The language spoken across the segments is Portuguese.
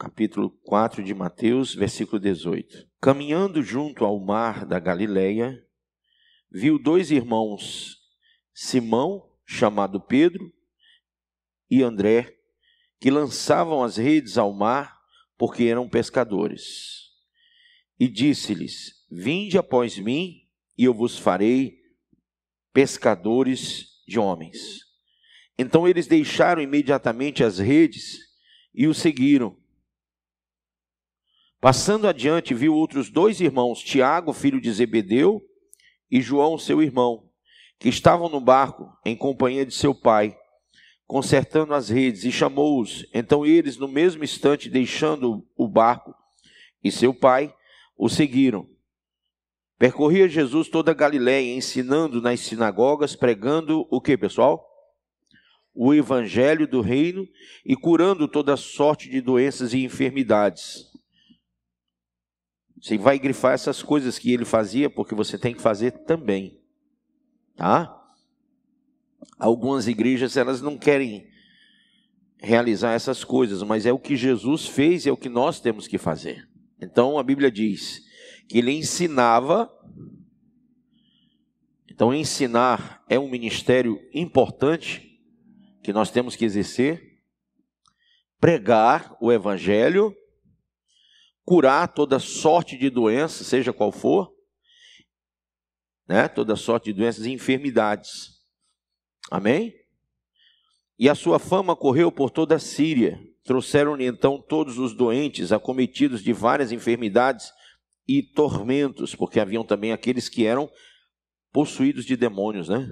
capítulo 4 de Mateus, versículo 18. Caminhando junto ao mar da Galileia, viu dois irmãos, Simão, chamado Pedro, e André, que lançavam as redes ao mar, porque eram pescadores. E disse-lhes: Vinde após mim, e eu vos farei pescadores de homens. Então eles deixaram imediatamente as redes e o seguiram. Passando adiante, viu outros dois irmãos, Tiago, filho de Zebedeu, e João, seu irmão, que estavam no barco em companhia de seu pai, consertando as redes, e chamou-os. Então eles, no mesmo instante, deixando o barco e seu pai, o seguiram. Percorria Jesus toda a Galileia, ensinando nas sinagogas, pregando o que, pessoal? O evangelho do reino e curando toda sorte de doenças e enfermidades. Você vai grifar essas coisas que ele fazia, porque você tem que fazer também, tá? Algumas igrejas, elas não querem realizar essas coisas, mas é o que Jesus fez e é o que nós temos que fazer. Então a Bíblia diz que ele ensinava. Então ensinar é um ministério importante que nós temos que exercer. Pregar o evangelho, curar toda sorte de doença, seja qual for, né? Toda sorte de doenças e enfermidades. Amém? E a sua fama correu por toda a Síria. Trouxeram-lhe então todos os doentes, acometidos de várias enfermidades e tormentos, porque haviam também aqueles que eram possuídos de demônios, né?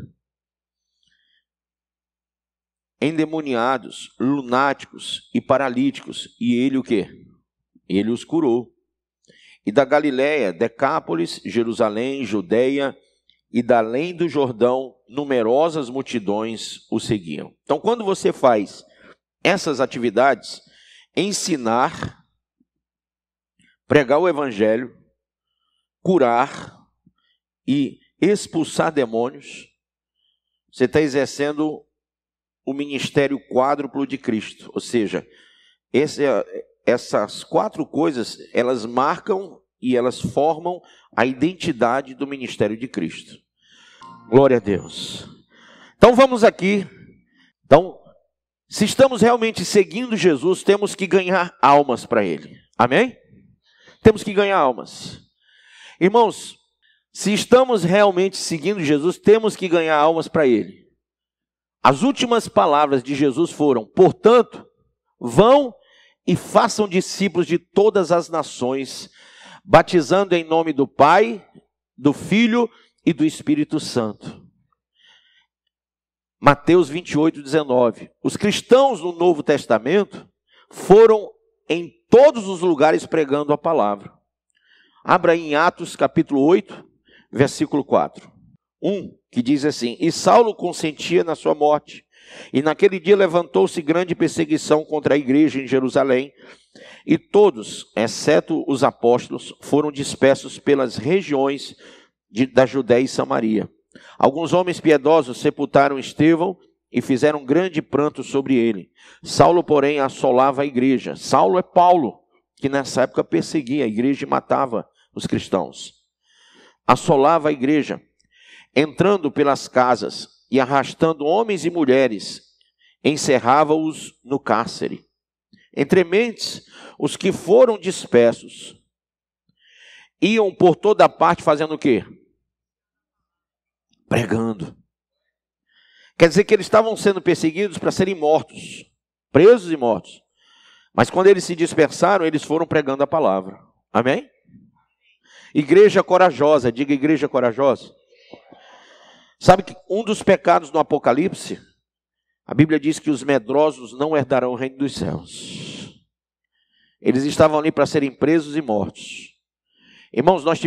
Endemoniados, lunáticos e paralíticos. E ele o quê? Ele os curou. E da Galiléia, Decápolis, Jerusalém, Judeia e da além do Jordão, numerosas multidões o seguiam. Então, quando você faz essas atividades, ensinar, pregar o evangelho, curar e expulsar demônios, você está exercendo o ministério quádruplo de Cristo. Ou seja, essas quatro coisas, elas marcam e elas formam a identidade do ministério de Cristo. Glória a Deus. Então vamos aqui. Então, se estamos realmente seguindo Jesus, temos que ganhar almas para Ele. Amém? Temos que ganhar almas. Irmãos, se estamos realmente seguindo Jesus, temos que ganhar almas para Ele. As últimas palavras de Jesus foram: portanto, vão e façam discípulos de todas as nações, batizando em nome do Pai, do Filho e do Espírito Santo. Mateus 28, 19. Os cristãos no Novo Testamento foram em todos os lugares pregando a palavra. Abra em Atos capítulo 8, versículo 4. Que diz assim: E Saulo consentia na sua morte. E naquele dia levantou-se grande perseguição contra a igreja em Jerusalém. E todos, exceto os apóstolos, foram dispersos pelas regiões da Judéia e Samaria. Alguns homens piedosos sepultaram Estevão e fizeram grande pranto sobre ele. Saulo, porém, assolava a igreja. Saulo é Paulo, que nessa época perseguia a igreja e matava os cristãos. Assolava a igreja, entrando pelas casas e arrastando homens e mulheres, encerrava-os no cárcere. Entre mentes, os que foram dispersos iam por toda parte fazendo o quê? Pregando. Quer dizer que eles estavam sendo perseguidos para serem mortos, presos e mortos. Mas quando eles se dispersaram, eles foram pregando a palavra. Amém? Igreja corajosa, diga igreja corajosa. Sabe que um dos pecados no Apocalipse, a Bíblia diz que os medrosos não herdarão o reino dos céus. Eles estavam ali para serem presos e mortos. Irmãos, nós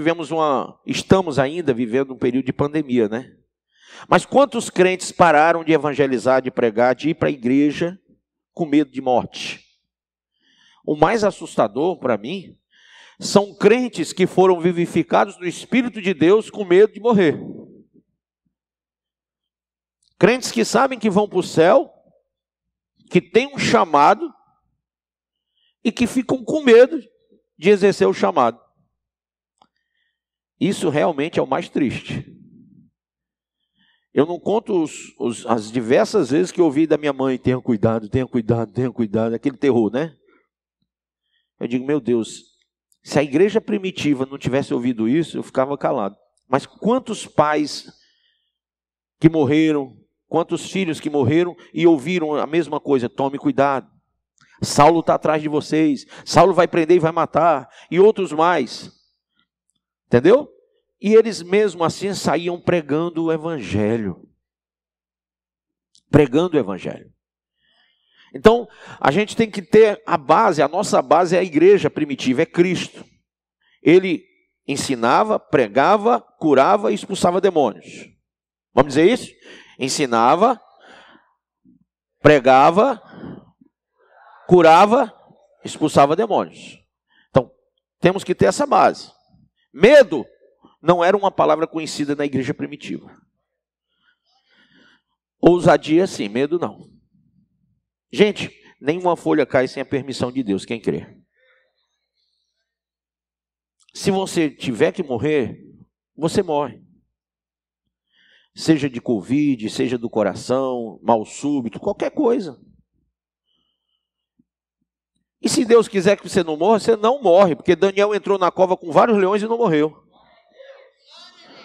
estamos ainda vivendo um período de pandemia, né? Mas quantos crentes pararam de evangelizar, de pregar, de ir para a igreja com medo de morte? O mais assustador para mim são crentes que foram vivificados no Espírito de Deus com medo de morrer. Crentes que sabem que vão para o céu, que têm um chamado e que ficam com medo de exercer o chamado. Isso realmente é o mais triste. Eu não conto as diversas vezes que eu ouvi da minha mãe: tenha cuidado, tenha cuidado, tenha cuidado, aquele terror, né? Eu digo, meu Deus, se a igreja primitiva não tivesse ouvido isso, eu ficava calado. Mas quantos pais que morreram, quantos filhos que morreram e ouviram a mesma coisa: tome cuidado, Saulo está atrás de vocês, Saulo vai prender e vai matar, e outros mais, entendeu? E eles mesmo assim saíam pregando o evangelho, pregando o evangelho. Então, a gente tem que ter a base, a nossa base é a igreja primitiva, é Cristo. Ele ensinava, pregava, curava e expulsava demônios. Vamos dizer isso? Ensinava, pregava, curava, expulsava demônios. Então, temos que ter essa base. Medo não era uma palavra conhecida na igreja primitiva. Ousadia sim, medo não. Gente, nenhuma folha cai sem a permissão de Deus, quem crê? Se você tiver que morrer, você morre. Seja de Covid, seja do coração, mal súbito, qualquer coisa. E se Deus quiser que você não morra, você não morre, porque Daniel entrou na cova com vários leões e não morreu.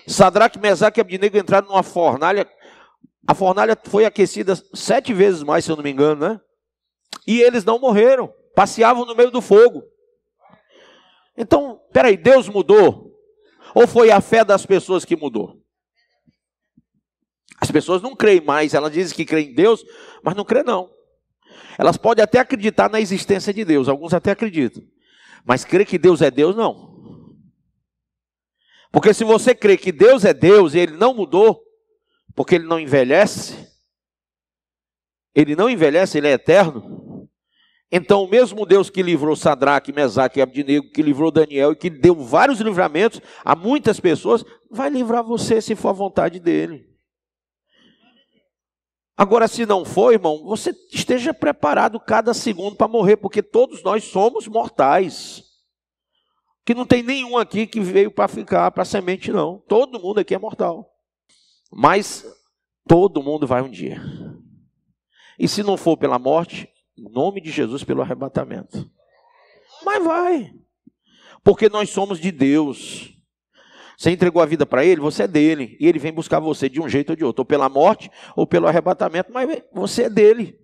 Sadraque, Mesaque e Abdinego entraram numa fornalha. A fornalha foi aquecida 7 vezes mais, se eu não me engano, né? E eles não morreram, passeavam no meio do fogo. Então, peraí, Deus mudou? Ou foi a fé das pessoas que mudou? As pessoas não creem mais, elas dizem que creem em Deus, mas não creem não. Elas podem até acreditar na existência de Deus, alguns até acreditam. Mas crer que Deus é Deus, não. Porque se você crê que Deus é Deus e Ele não mudou, porque Ele não envelhece, Ele é eterno, então o mesmo Deus que livrou Sadraque, Mesaque e Abdinego, que livrou Daniel e que deu vários livramentos a muitas pessoas, vai livrar você se for a vontade dEle. Agora, se não for, irmão, você esteja preparado cada segundo para morrer, porque todos nós somos mortais. Que não tem nenhum aqui que veio para ficar, para semente, não. Todo mundo aqui é mortal. Mas todo mundo vai um dia. E se não for pela morte, em nome de Jesus, pelo arrebatamento. Mas vai. Porque nós somos de Deus. Você entregou a vida para Ele, você é dele. E Ele vem buscar você de um jeito ou de outro. Ou pela morte, ou pelo arrebatamento. Mas você é dele.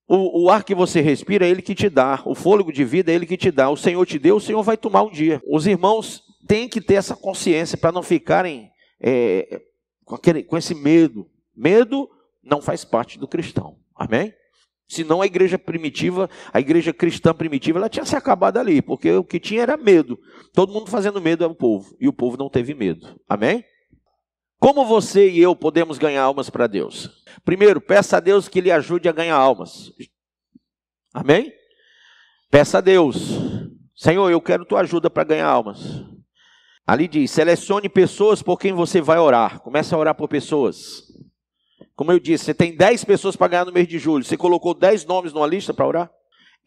O ar que você respira é Ele que te dá. O fôlego de vida é Ele que te dá. O Senhor te deu, o Senhor vai tomar um dia. Os irmãos têm que ter essa consciência para não ficarem com esse medo. Medo não faz parte do cristão. Amém? Senão a igreja primitiva, a igreja cristã primitiva, ela tinha se acabado ali. Porque o que tinha era medo. Todo mundo fazendo medo ao povo. E o povo não teve medo. Amém? Como você e eu podemos ganhar almas para Deus? Primeiro, peça a Deus que lhe ajude a ganhar almas. Amém? Peça a Deus. Senhor, eu quero tua ajuda para ganhar almas. Ali diz, selecione pessoas por quem você vai orar. Comece a orar por pessoas. Como eu disse, você tem 10 pessoas para ganhar no mês de julho. Você colocou 10 nomes numa lista para orar?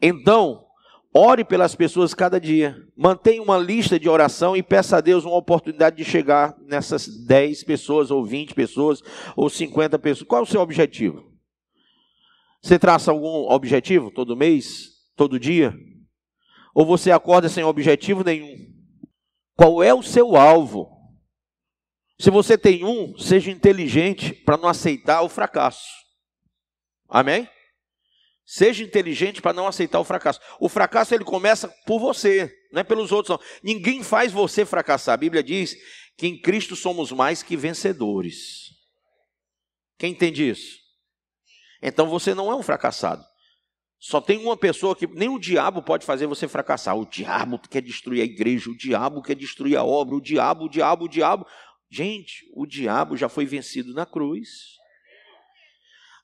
Então, ore pelas pessoas cada dia. Mantenha uma lista de oração e peça a Deus uma oportunidade de chegar nessas 10 pessoas, ou 20 pessoas, ou 50 pessoas. Qual é o seu objetivo? Você traça algum objetivo todo mês, todo dia? Ou você acorda sem objetivo nenhum? Qual é o seu alvo? Se você tem um, seja inteligente para não aceitar o fracasso. Amém? Seja inteligente para não aceitar o fracasso. O fracasso ele começa por você, não é pelos outros não. Ninguém faz você fracassar. A Bíblia diz que em Cristo somos mais que vencedores. Quem entende isso? Então você não é um fracassado. Só tem uma pessoa que nem o diabo pode fazer você fracassar. O diabo quer destruir a igreja, o diabo quer destruir a obra, o diabo. Gente, o diabo já foi vencido na cruz.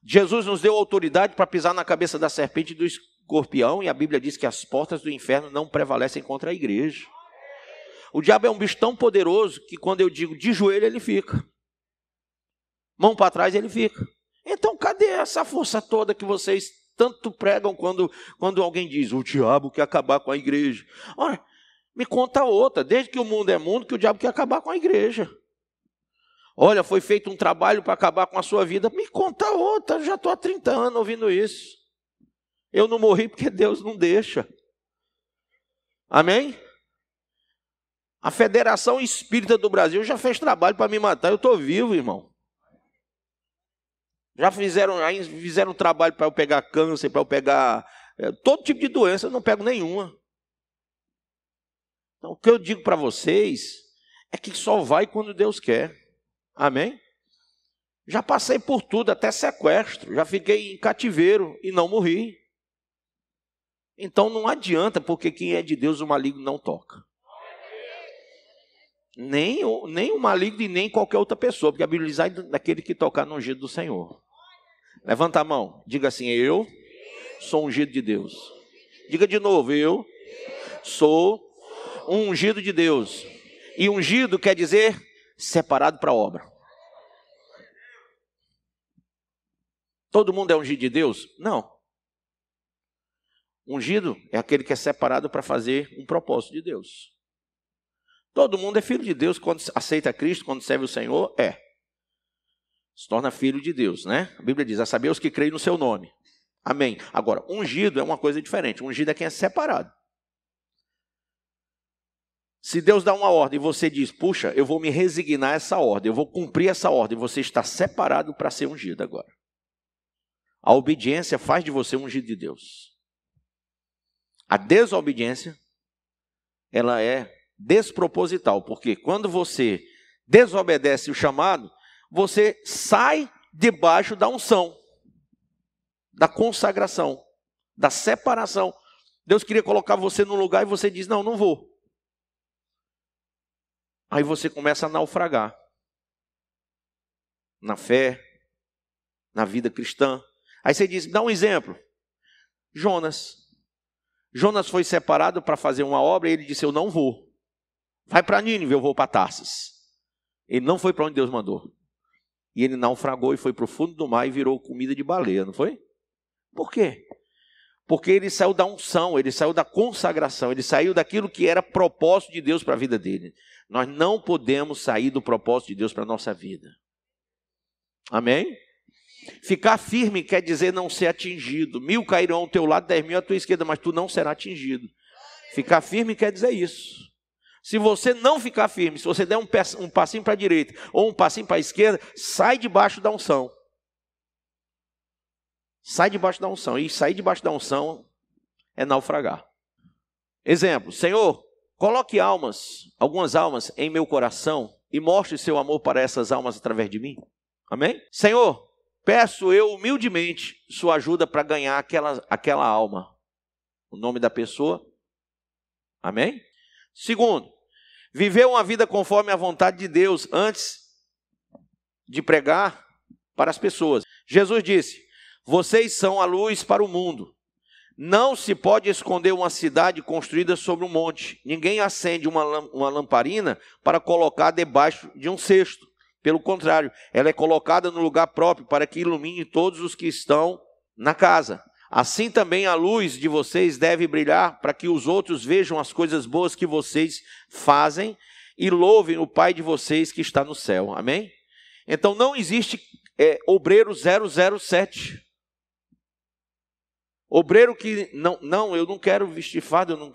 Jesus nos deu autoridade para pisar na cabeça da serpente e do escorpião, e a Bíblia diz que as portas do inferno não prevalecem contra a igreja. O diabo é um bicho tão poderoso que quando eu digo de joelho ele fica. Mão para trás ele fica. Então cadê essa força toda que vocês tanto pregam quando alguém diz, o diabo quer acabar com a igreja. Ora, me conta outra, desde que o mundo é mundo, que o diabo quer acabar com a igreja. Olha, foi feito um trabalho para acabar com a sua vida. Me conta outra, já estou há 30 anos ouvindo isso. Eu não morri porque Deus não deixa. Amém? A Federação Espírita do Brasil já fez trabalho para me matar. Eu estou vivo, irmão. Já fizeram trabalho para eu pegar câncer, para eu pegar todo tipo de doença. Eu não pego nenhuma. Então, o que eu digo para vocês é que só vai quando Deus quer. Amém? Já passei por tudo, até sequestro. Já fiquei em cativeiro e não morri. Então não adianta, porque quem é de Deus o maligno não toca. Nem o maligno e nem qualquer outra pessoa, porque a Bíblia diz daquele que tocar no ungido do Senhor. Levanta a mão, diga assim, eu sou ungido de Deus. Diga de novo, eu sou um ungido de Deus. E ungido quer dizer separado para a obra. Todo mundo é ungido de Deus? Não. Ungido é aquele que é separado para fazer um propósito de Deus. Todo mundo é filho de Deus quando aceita Cristo, quando serve o Senhor, se torna filho de Deus, né? A Bíblia diz, a saber os que creem no seu nome. Amém. Agora, ungido é uma coisa diferente. Ungido é quem é separado. Se Deus dá uma ordem e você diz, puxa, eu vou me resignar a essa ordem, eu vou cumprir essa ordem, você está separado para ser ungido agora. A obediência faz de você ungido de Deus. A desobediência, ela é desproposital, porque quando você desobedece o chamado, você sai debaixo da unção, da consagração, da separação. Deus queria colocar você num lugar e você diz, não vou. Aí você começa a naufragar na fé, na vida cristã. Aí você diz, dá um exemplo. Jonas foi separado para fazer uma obra e ele disse, eu não vou. Vai para Nínive, eu vou para Tarsis. Ele não foi para onde Deus mandou. E ele naufragou e foi para o fundo do mar e virou comida de baleia, não foi? Por quê? Porque ele saiu da unção, ele saiu da consagração, ele saiu daquilo que era propósito de Deus para a vida dele. Nós não podemos sair do propósito de Deus para a nossa vida. Amém? Ficar firme quer dizer não ser atingido. 1000 cairão ao teu lado, 10.000 à tua esquerda, mas tu não serás atingido. Ficar firme quer dizer isso. Se você não ficar firme, se você der um passinho para a direita ou um passinho para a esquerda, sai debaixo da unção. Sai debaixo da unção. E sair debaixo da unção é naufragar. Exemplo, Senhor, coloque algumas almas em meu coração e mostre seu amor para essas almas através de mim. Amém? Senhor, peço eu humildemente sua ajuda para ganhar aquela alma. O nome da pessoa. Amém? Segundo, viver uma vida conforme a vontade de Deus antes de pregar para as pessoas. Jesus disse, vocês são a luz para o mundo. Não se pode esconder uma cidade construída sobre um monte. Ninguém acende uma lamparina para colocar debaixo de um cesto. Pelo contrário, ela é colocada no lugar próprio para que ilumine todos os que estão na casa. Assim também a luz de vocês deve brilhar para que os outros vejam as coisas boas que vocês fazem e louvem o Pai de vocês que está no céu. Amém? Então não existe obreiro 007. Obreiro que, não, eu não quero vestir fardo, eu não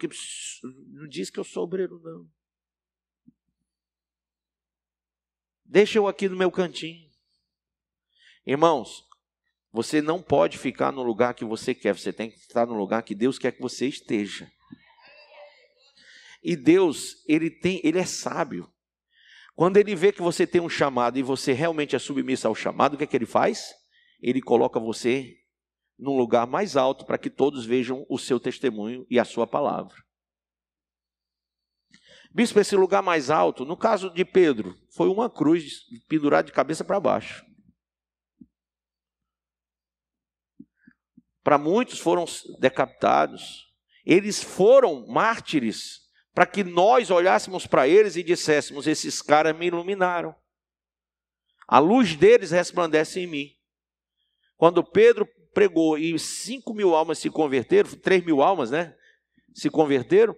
diz que eu sou obreiro, não. Deixa eu aqui no meu cantinho. Irmãos, você não pode ficar no lugar que você quer, você tem que estar no lugar que Deus quer que você esteja. E Deus, Ele é sábio. Quando Ele vê que você tem um chamado e você realmente é submisso ao chamado, o que é que Ele faz? Ele coloca você num lugar mais alto para que todos vejam o seu testemunho e a sua palavra. Bispo, esse lugar mais alto, no caso de Pedro, foi uma cruz pendurada de cabeça para baixo. Para muitos foram decapitados. Eles foram mártires para que nós olhássemos para eles e disséssemos, esses caras me iluminaram. A luz deles resplandece em mim. Quando Pedro pregou e 5.000 almas se converteram, 3.000 almas, né? Se converteram,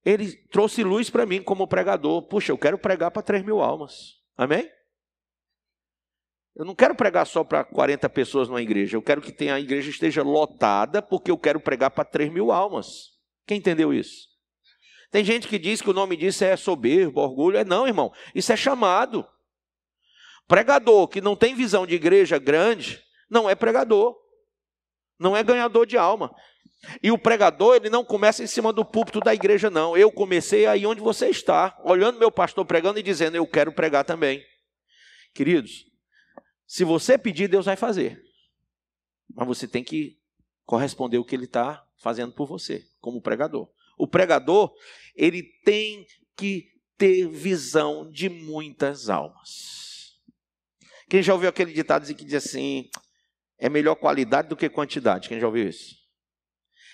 ele trouxe luz para mim como pregador. Puxa, eu quero pregar para 3.000 almas. Amém? Eu não quero pregar só para 40 pessoas numa igreja. Eu quero que a igreja esteja lotada, porque eu quero pregar para 3.000 almas. Quem entendeu isso? Tem gente que diz que o nome disso é soberbo, orgulho. Não, irmão. Isso é chamado. Pregador que não tem visão de igreja grande, não é pregador. Não é ganhador de alma. E o pregador, ele não começa em cima do púlpito da igreja, não. Eu comecei aí onde você está, olhando meu pastor pregando e dizendo, eu quero pregar também. Queridos, se você pedir, Deus vai fazer. Mas você tem que corresponder o que ele está fazendo por você, como pregador. O pregador, ele tem que ter visão de muitas almas. Quem já ouviu aquele ditado que diz assim, é melhor qualidade do que quantidade? Quem já ouviu isso?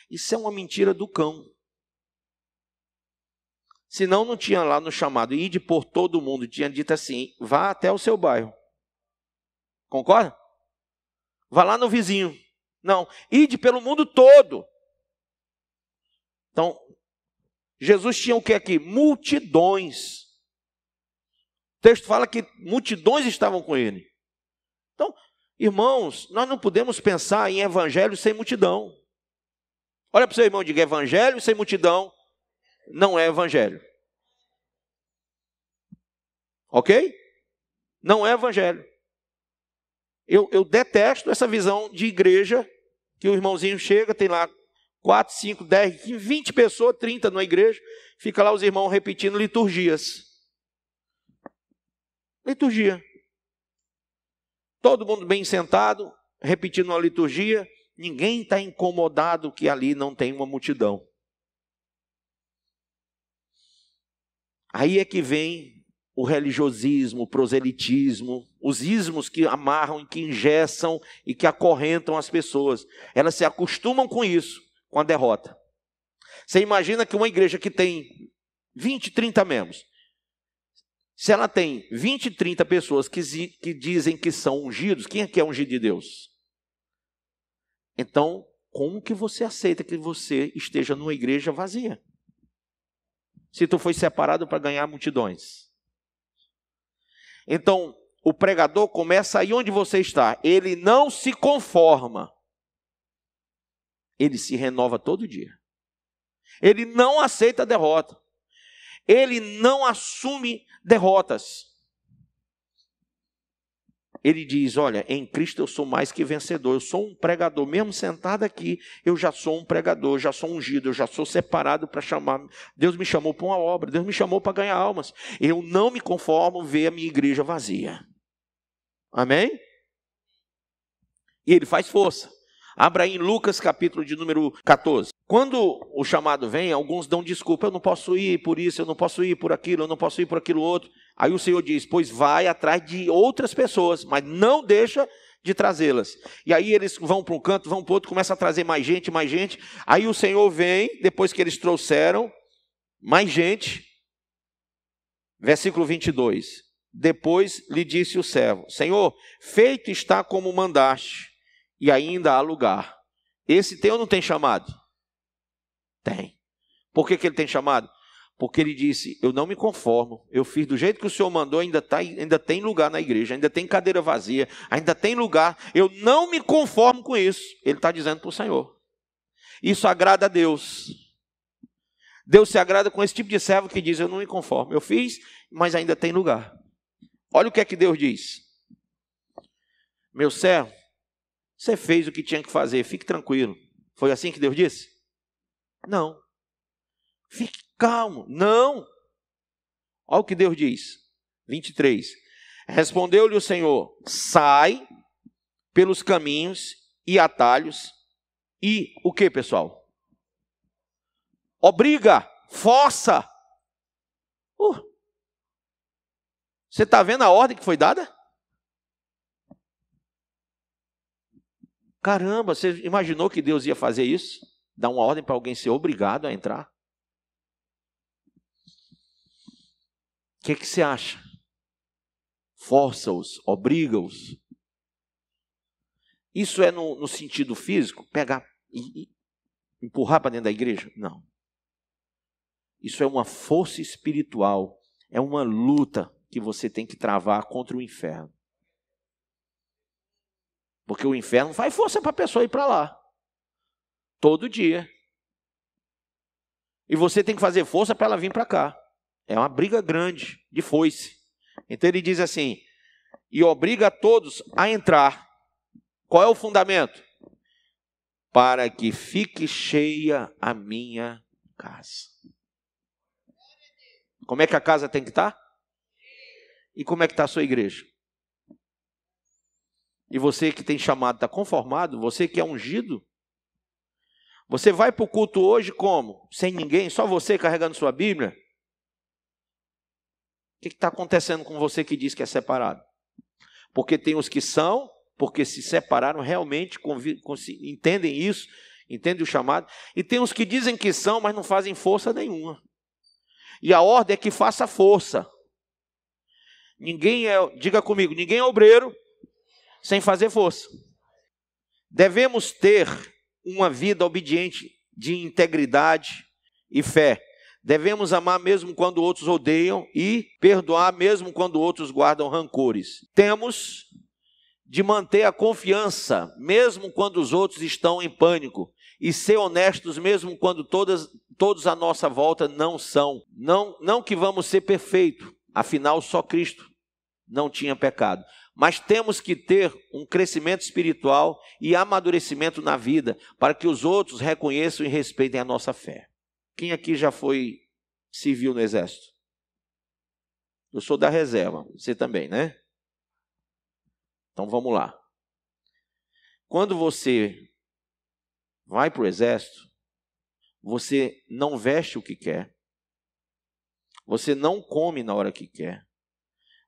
Isso é uma mentira do cão. Senão não tinha lá no chamado, ide por todo mundo, tinha dito assim, vá até o seu bairro. Concorda? Vá lá no vizinho. Não, ide pelo mundo todo. Então, Jesus tinha o que aqui? Multidões. O texto fala que multidões estavam com ele. Então, irmãos, nós não podemos pensar em evangelho sem multidão. Olha para o seu irmão e diga, evangelho sem multidão não é evangelho. Ok? Não é evangelho. Eu detesto essa visão de igreja, que o irmãozinho chega, tem lá 4, 5, 10, 20 pessoas, 30 numa igreja, fica lá os irmãos repetindo liturgias. Liturgia. Todo mundo bem sentado, repetindo uma liturgia, ninguém está incomodado que ali não tem uma multidão. Aí é que vem o religiosismo, o proselitismo, os ismos que amarram e que engessam e que acorrentam as pessoas. Elas se acostumam com isso, com a derrota. Você imagina que uma igreja que tem 20, 30 membros, se ela tem 20, 30 pessoas que dizem que são ungidos, quem é que é ungido de Deus? Então, como que você aceita que você esteja numa igreja vazia? Se tu foi separado para ganhar multidões. Então, o pregador começa aí onde você está. Ele não se conforma. Ele se renova todo dia. Ele não aceita derrota. Ele não assume derrotas. Ele diz, olha, em Cristo eu sou mais que vencedor, eu sou um pregador, mesmo sentado aqui, eu já sou um pregador, já sou ungido, eu já sou separado para chamar, Deus me chamou para uma obra, Deus me chamou para ganhar almas, eu não me conformo ver a minha igreja vazia. Amém? E ele faz força. Abra aí em Lucas capítulo de número 14. Quando o chamado vem, alguns dão desculpa, eu não posso ir por isso, eu não posso ir por aquilo, eu não posso ir por aquilo outro. Aí o Senhor diz, pois vai atrás de outras pessoas, mas não deixa de trazê-las. E aí eles vão para um canto, vão para o outro, começam a trazer mais gente. Aí o Senhor vem, depois que eles trouxeram mais gente, versículo 22. Depois lhe disse o servo, Senhor, feito está como mandaste, e ainda há lugar. Esse tem ou não tem chamado? Tem. Por que ele tem chamado? Porque ele disse, eu não me conformo, eu fiz do jeito que o Senhor mandou, ainda tem lugar na igreja, ainda tem cadeira vazia, ainda tem lugar, eu não me conformo com isso. Ele está dizendo para o Senhor. Isso agrada a Deus. Deus se agrada com esse tipo de servo que diz, eu não me conformo, eu fiz, mas ainda tem lugar. Olha o que é que Deus diz. Meu servo, você fez o que tinha que fazer, fique tranquilo. Foi assim que Deus disse? Não. Fique calmo. Não. Olha o que Deus diz. 23. Respondeu-lhe o Senhor, sai pelos caminhos e atalhos e o que, pessoal? Obriga, força. Você está vendo a ordem que foi dada? Caramba, você imaginou que Deus ia fazer isso? Dar uma ordem para alguém ser obrigado a entrar? O que você acha? Força-os, obriga-os. Isso é no sentido físico? Pegar e empurrar para dentro da igreja? Não. Isso é uma força espiritual. É uma luta que você tem que travar contra o inferno. Porque o inferno faz força para a pessoa ir para lá. Todo dia. E você tem que fazer força para ela vir para cá. É uma briga grande de foice. Então ele diz assim, e obriga a todos a entrar. Qual é o fundamento? Para que fique cheia a minha casa. Como é que a casa tem que estar? E como é que está a sua igreja? E você que tem chamado, está conformado? Você que é ungido? Você vai para o culto hoje como? Sem ninguém? Só você carregando sua Bíblia? O que está acontecendo com você que diz que é separado? Porque tem os que são, porque se separaram realmente, entendem isso, entendem o chamado. E tem os que dizem que são, mas não fazem força nenhuma. E a ordem é que faça força. Diga comigo, ninguém é obreiro sem fazer força. Devemos ter uma vida obediente de integridade e fé. Devemos amar mesmo quando outros odeiam e perdoar mesmo quando outros guardam rancores. Temos de manter a confiança mesmo quando os outros estão em pânico e ser honestos mesmo quando todos à nossa volta não são. Não que vamos ser perfeitos, afinal só Cristo não tinha pecado. Mas temos que ter um crescimento espiritual e amadurecimento na vida para que os outros reconheçam e respeitem a nossa fé. Quem aqui já foi civil no exército? Eu sou da reserva, você também, né? Então vamos lá. Quando você vai para o exército, você não veste o que quer, você não come na hora que quer,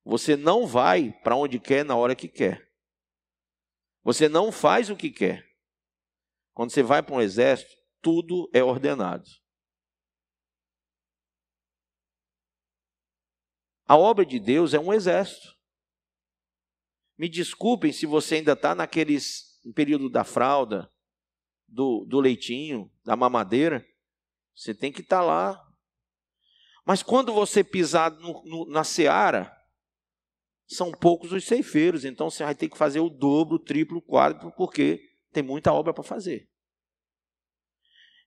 você não vai para onde quer na hora que quer, você não faz o que quer. Quando você vai para um exército, tudo é ordenado. A obra de Deus é um exército. Me desculpem se você ainda está no período da fralda, do leitinho, da mamadeira. Você tem que estar lá. Mas quando você pisar na seara, são poucos os ceifeiros. Então você vai ter que fazer o dobro, o triplo, o quádruplo, porque tem muita obra para fazer.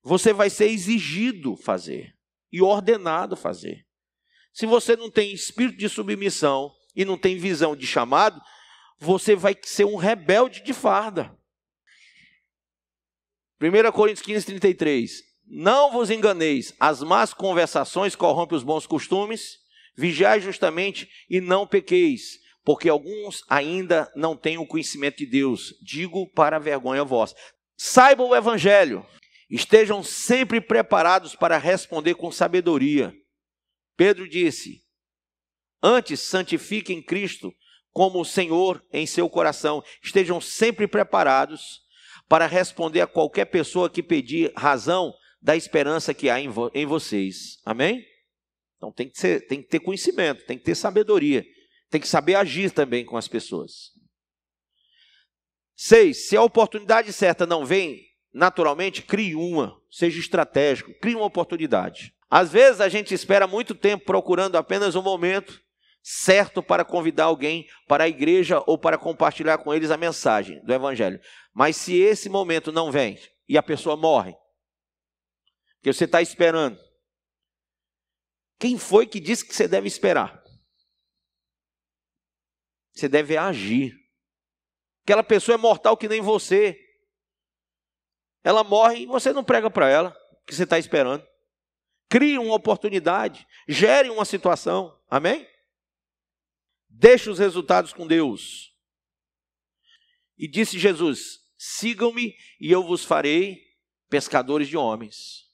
Você vai ser exigido fazer e ordenado fazer. Se você não tem espírito de submissão e não tem visão de chamado, você vai ser um rebelde de farda. 1 Coríntios 15, 33. Não vos enganeis, as más conversações corrompem os bons costumes, vigiai justamente e não pequeis, porque alguns ainda não têm o conhecimento de Deus. Digo para a vergonha vossa. Saibam o evangelho, estejam sempre preparados para responder com sabedoria. Pedro disse, antes santifiquem Cristo como o Senhor em seu coração. Estejam sempre preparados para responder a qualquer pessoa que pedir razão da esperança que há em vocês. Amém? Então tem que ter conhecimento, tem que ter sabedoria, tem que saber agir também com as pessoas. 6. Se a oportunidade certa não vem, naturalmente, crie uma, seja estratégico, crie uma oportunidade. Às vezes a gente espera muito tempo procurando apenas um momento certo para convidar alguém para a igreja ou para compartilhar com eles a mensagem do evangelho. Mas se esse momento não vem e a pessoa morre, porque você está esperando, quem foi que disse que você deve esperar? Você deve agir. Aquela pessoa é mortal que nem você. Ela morre e você não prega para ela o que você está esperando. Crie uma oportunidade, gere uma situação, amém? Deixe os resultados com Deus. E disse Jesus, sigam-me e eu vos farei pescadores de homens.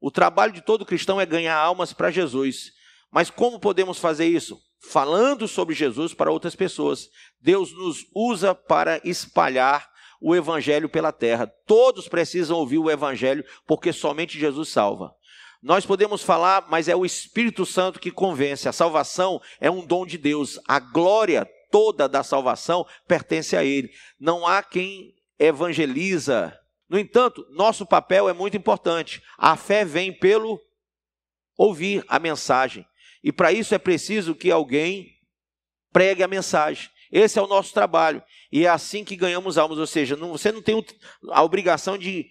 O trabalho de todo cristão é ganhar almas para Jesus. Mas como podemos fazer isso? Falando sobre Jesus para outras pessoas. Deus nos usa para espalhar o evangelho pela terra. Todos precisam ouvir o evangelho, porque somente Jesus salva. Nós podemos falar, mas é o Espírito Santo que convence. A salvação é um dom de Deus. A glória toda da salvação pertence a Ele. Não há quem evangeliza. No entanto, nosso papel é muito importante. A fé vem pelo ouvir a mensagem. E para isso é preciso que alguém pregue a mensagem. Esse é o nosso trabalho. E é assim que ganhamos almas. Ou seja, você não tem a obrigação de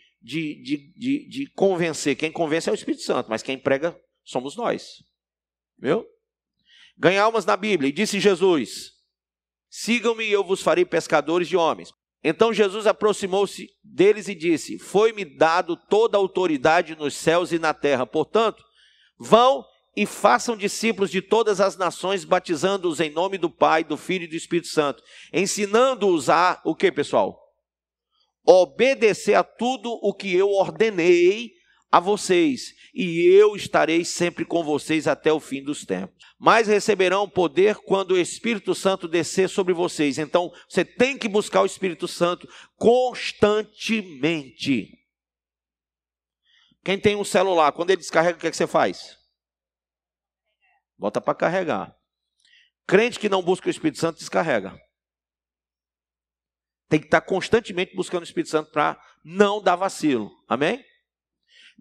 convencer. Quem convence é o Espírito Santo, mas quem prega somos nós. Viu? Ganhar almas na Bíblia. E disse Jesus: sigam-me e eu vos farei pescadores de homens. Então Jesus aproximou-se deles e disse: foi-me dado toda a autoridade nos céus e na terra. Portanto, vão e façam discípulos de todas as nações, batizando-os em nome do Pai, do Filho e do Espírito Santo, ensinando-os a, o que, pessoal? Obedecer a tudo o que eu ordenei a vocês, e eu estarei sempre com vocês até o fim dos tempos. Mas receberão poder quando o Espírito Santo descer sobre vocês. Então, você tem que buscar o Espírito Santo constantemente. Quem tem um celular, quando ele descarrega, o que é que você faz? Bota para carregar. Crente que não busca o Espírito Santo, descarrega. Tem que estar constantemente buscando o Espírito Santo para não dar vacilo. Amém?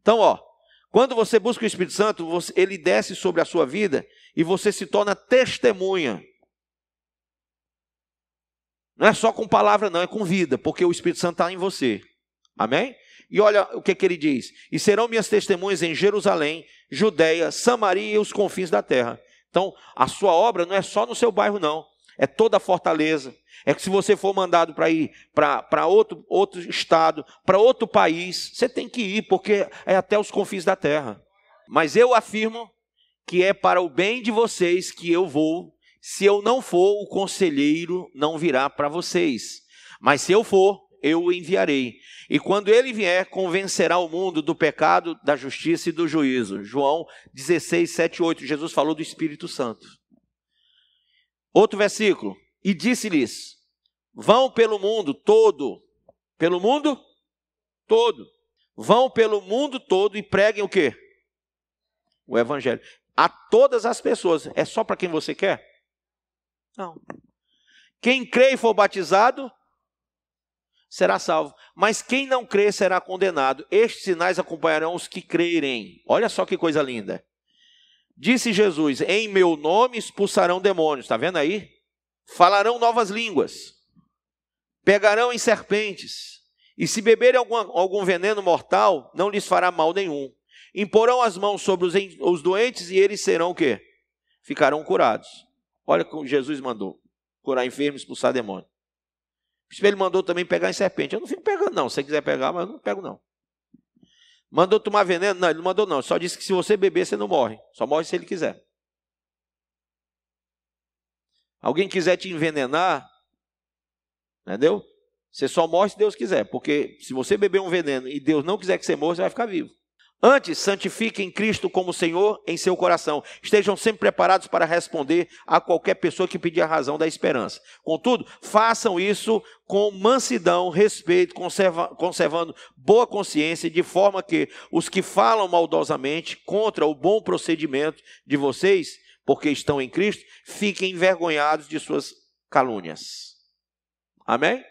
Então, quando você busca o Espírito Santo, ele desce sobre a sua vida e você se torna testemunha. Não é só com palavra não, é com vida, porque o Espírito Santo está em você. Amém? E olha o que ele diz: e serão minhas testemunhas em Jerusalém, Judeia, Samaria e os confins da terra. Então, a sua obra não é só no seu bairro não, é toda a Fortaleza. É que se você for mandado para ir para outro estado, para outro país, você tem que ir, porque é até os confins da terra. Mas eu afirmo que é para o bem de vocês que eu vou. Se eu não for, o conselheiro não virá para vocês. Mas se eu for, eu o enviarei. E quando ele vier, convencerá o mundo do pecado, da justiça e do juízo. João 16, 7, 8. Jesus falou do Espírito Santo. Outro versículo. E disse-lhes: vão pelo mundo todo. Pelo mundo todo. Vão pelo mundo todo e preguem o quê? O evangelho. A todas as pessoas. É só para quem você quer? Não. Quem crê e for batizado será salvo. Mas quem não crê será condenado. Estes sinais acompanharão os que crerem. Olha só que coisa linda. Disse Jesus: em meu nome expulsarão demônios. Está vendo aí? Falarão novas línguas. Pegarão em serpentes. E se beberem algum veneno mortal, não lhes fará mal nenhum. Imporão as mãos sobre os doentes e eles serão o quê? Ficarão curados. Olha como Jesus mandou. Curar enfermos, expulsar demônio. Ele mandou também pegar em serpente. Eu não fico pegando não. Se você quiser pegar, mas eu não pego não. Mandou tomar veneno? Não, ele não mandou não. Só disse que se você beber, você não morre. Só morre se ele quiser. Alguém quiser te envenenar, entendeu? Você só morre se Deus quiser. Porque se você beber um veneno e Deus não quiser que você morra, você vai ficar vivo. Antes, santifiquem Cristo como Senhor em seu coração. Estejam sempre preparados para responder a qualquer pessoa que pedir a razão da esperança. Contudo, façam isso com mansidão, respeito, conservando boa consciência, de forma que os que falam maldosamente contra o bom procedimento de vocês, porque estão em Cristo, fiquem envergonhados de suas calúnias. Amém?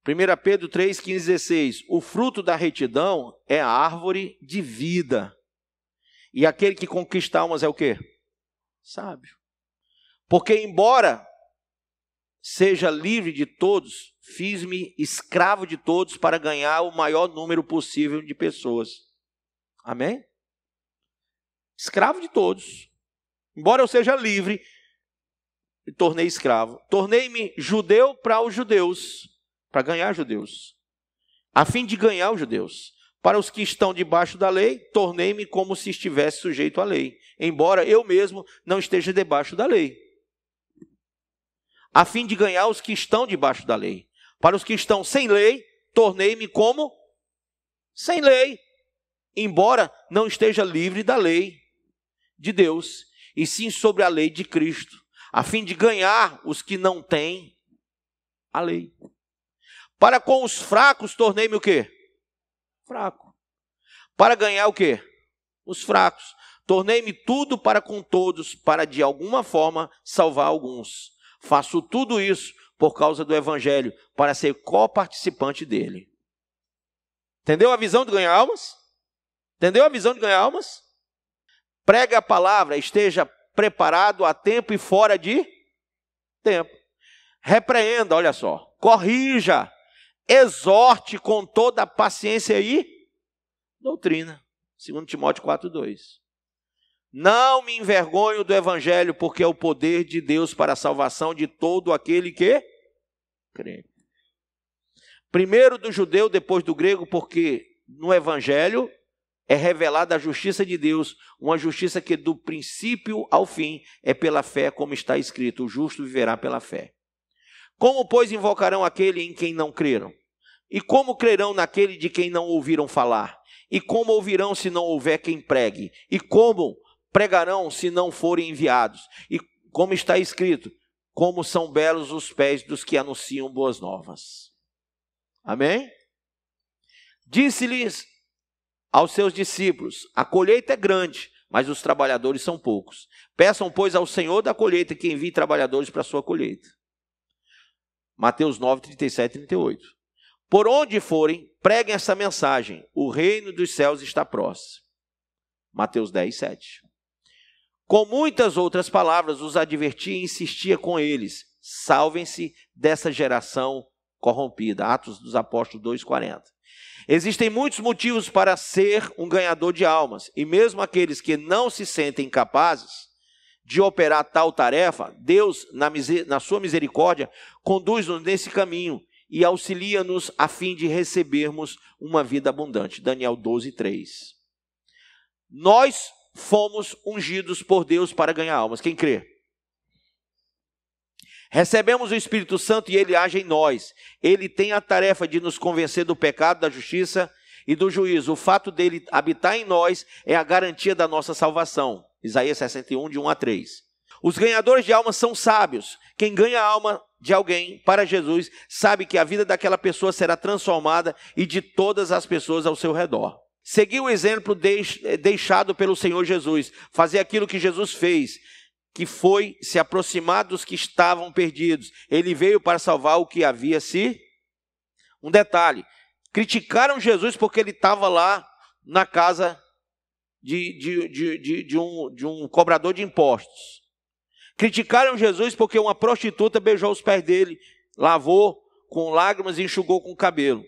1 Pedro 3, 15, 16. O fruto da retidão é a árvore de vida. E aquele que conquista almas é o quê? Sábio. Porque embora seja livre de todos, fiz-me escravo de todos para ganhar o maior número possível de pessoas. Amém? Escravo de todos. Embora eu seja livre, me tornei escravo. Tornei-me judeu para os judeus. Para ganhar judeus, a fim de ganhar os judeus. Para os que estão debaixo da lei, tornei-me como se estivesse sujeito à lei, embora eu mesmo não esteja debaixo da lei. A fim de ganhar os que estão debaixo da lei. Para os que estão sem lei, tornei-me como sem lei, embora não esteja livre da lei de Deus, e sim sobre a lei de Cristo, a fim de ganhar os que não têm a lei. Para com os fracos, tornei-me o quê? Fraco. Para ganhar o quê? Os fracos. Tornei-me tudo para com todos, para de alguma forma salvar alguns. Faço tudo isso por causa do evangelho, para ser coparticipante dele. Entendeu a visão de ganhar almas? Entendeu a visão de ganhar almas? Pregue a palavra, esteja preparado a tempo e fora de tempo. Repreenda, olha só, corrija, exorte com toda a paciência e doutrina. 2 Timóteo 4:2. Não me envergonho do evangelho, porque é o poder de Deus para a salvação de todo aquele que crê. Primeiro do judeu, depois do grego, porque no evangelho é revelada a justiça de Deus, uma justiça que do princípio ao fim é pela fé, como está escrito, o justo viverá pela fé. Como, pois, invocarão aquele em quem não creram? E como crerão naquele de quem não ouviram falar? E como ouvirão se não houver quem pregue? E como pregarão se não forem enviados? E como está escrito, como são belos os pés dos que anunciam boas novas. Amém? Disse-lhes aos seus discípulos, a colheita é grande, mas os trabalhadores são poucos. Peçam, pois, ao Senhor da colheita que envie trabalhadores para a sua colheita. Mateus 9, 37 e 38. Por onde forem, preguem essa mensagem, o reino dos céus está próximo. Mateus 10, 7. Com muitas outras palavras, os advertia e insistia com eles, salvem-se dessa geração corrompida. Atos dos Apóstolos 2, 40. Existem muitos motivos para ser um ganhador de almas, e mesmo aqueles que não se sentem capazes de operar tal tarefa, Deus, na sua misericórdia, conduz-nos nesse caminho e auxilia-nos a fim de recebermos uma vida abundante. Daniel 12, 3. Nós fomos ungidos por Deus para ganhar almas. Quem crê? Recebemos o Espírito Santo e ele age em nós. Ele tem a tarefa de nos convencer do pecado, da justiça e do juízo. O fato dele habitar em nós é a garantia da nossa salvação. Isaías 61, de 1 a 3. Os ganhadores de almas são sábios. Quem ganha a alma de alguém para Jesus sabe que a vida daquela pessoa será transformada e de todas as pessoas ao seu redor. Seguir o exemplo deixado pelo Senhor Jesus. Fazer aquilo que Jesus fez, que foi se aproximar dos que estavam perdidos. Ele veio para salvar o que havia se... Um detalhe, criticaram Jesus porque ele estava lá na casa de um cobrador de impostos. Criticaram Jesus porque uma prostituta beijou os pés dele, lavou com lágrimas e enxugou com o cabelo.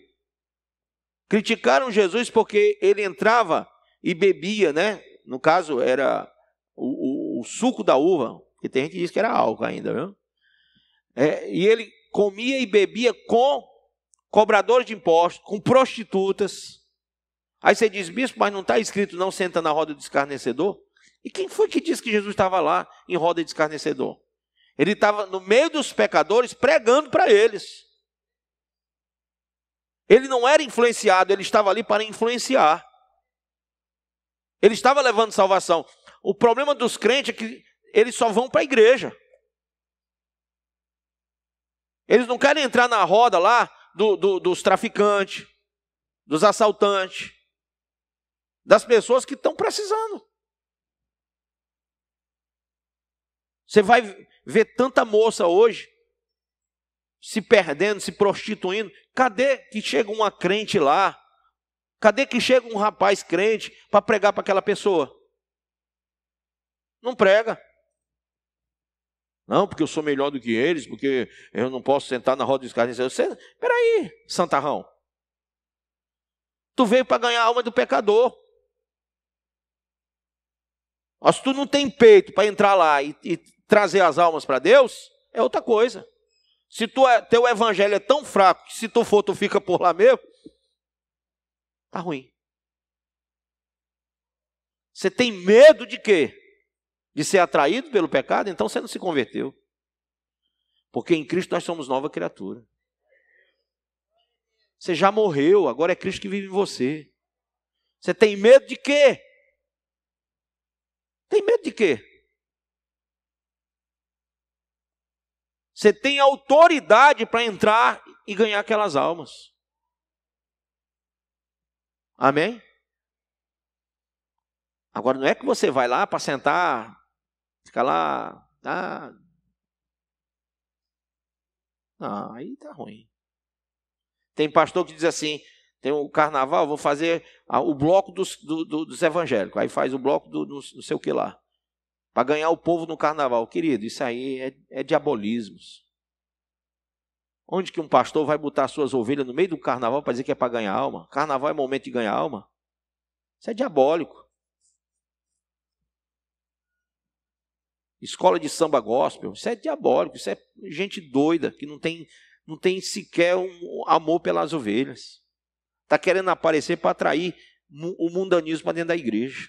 Criticaram Jesus porque ele entrava e bebia, né? No caso, era o suco da uva, que tem gente que diz que era álcool ainda, viu? E ele comia e bebia com cobradores de impostos, com prostitutas. Aí você diz, bispo, mas não está escrito não senta na roda do escarnecedor? E quem foi que disse que Jesus estava lá em roda de escarnecedor? Ele estava no meio dos pecadores pregando para eles. Ele não era influenciado, ele estava ali para influenciar. Ele estava levando salvação. O problema dos crentes é que eles só vão para a igreja. Eles não querem entrar na roda lá dos traficantes, dos assaltantes, das pessoas que estão precisando. Você vai ver tanta moça hoje se perdendo, se prostituindo. Cadê que chega uma crente lá? Cadê que chega um rapaz crente para pregar para aquela pessoa? Não prega. Não, porque eu sou melhor do que eles, porque eu não posso sentar na roda dos escarnecedores. Peraí, santarrão. Tu veio para ganhar a alma do pecador. Mas se tu não tem peito para entrar lá e trazer as almas para Deus, é outra coisa. Se teu evangelho é tão fraco que se tu for, tu fica por lá mesmo, tá ruim. Você tem medo de quê? De ser atraído pelo pecado? Então você não se converteu. Porque em Cristo nós somos nova criatura. Você já morreu, agora é Cristo que vive em você. Você tem medo de quê? Tem medo de quê? Você tem autoridade para entrar e ganhar aquelas almas. Amém? Agora não é que você vai lá para sentar, ficar lá, Não, aí tá ruim. Tem pastor que diz assim, tem o carnaval, vou fazer o bloco dos evangélicos. Aí faz o bloco do não sei o que lá. Para ganhar o povo no carnaval. Querido, isso aí é diabolismos. Onde que um pastor vai botar suas ovelhas no meio do carnaval para dizer que é para ganhar alma? Carnaval é momento de ganhar alma? Isso é diabólico. Escola de samba gospel, isso é diabólico, isso é gente doida, que não tem sequer um amor pelas ovelhas. Está querendo aparecer para atrair o mundanismo para dentro da igreja.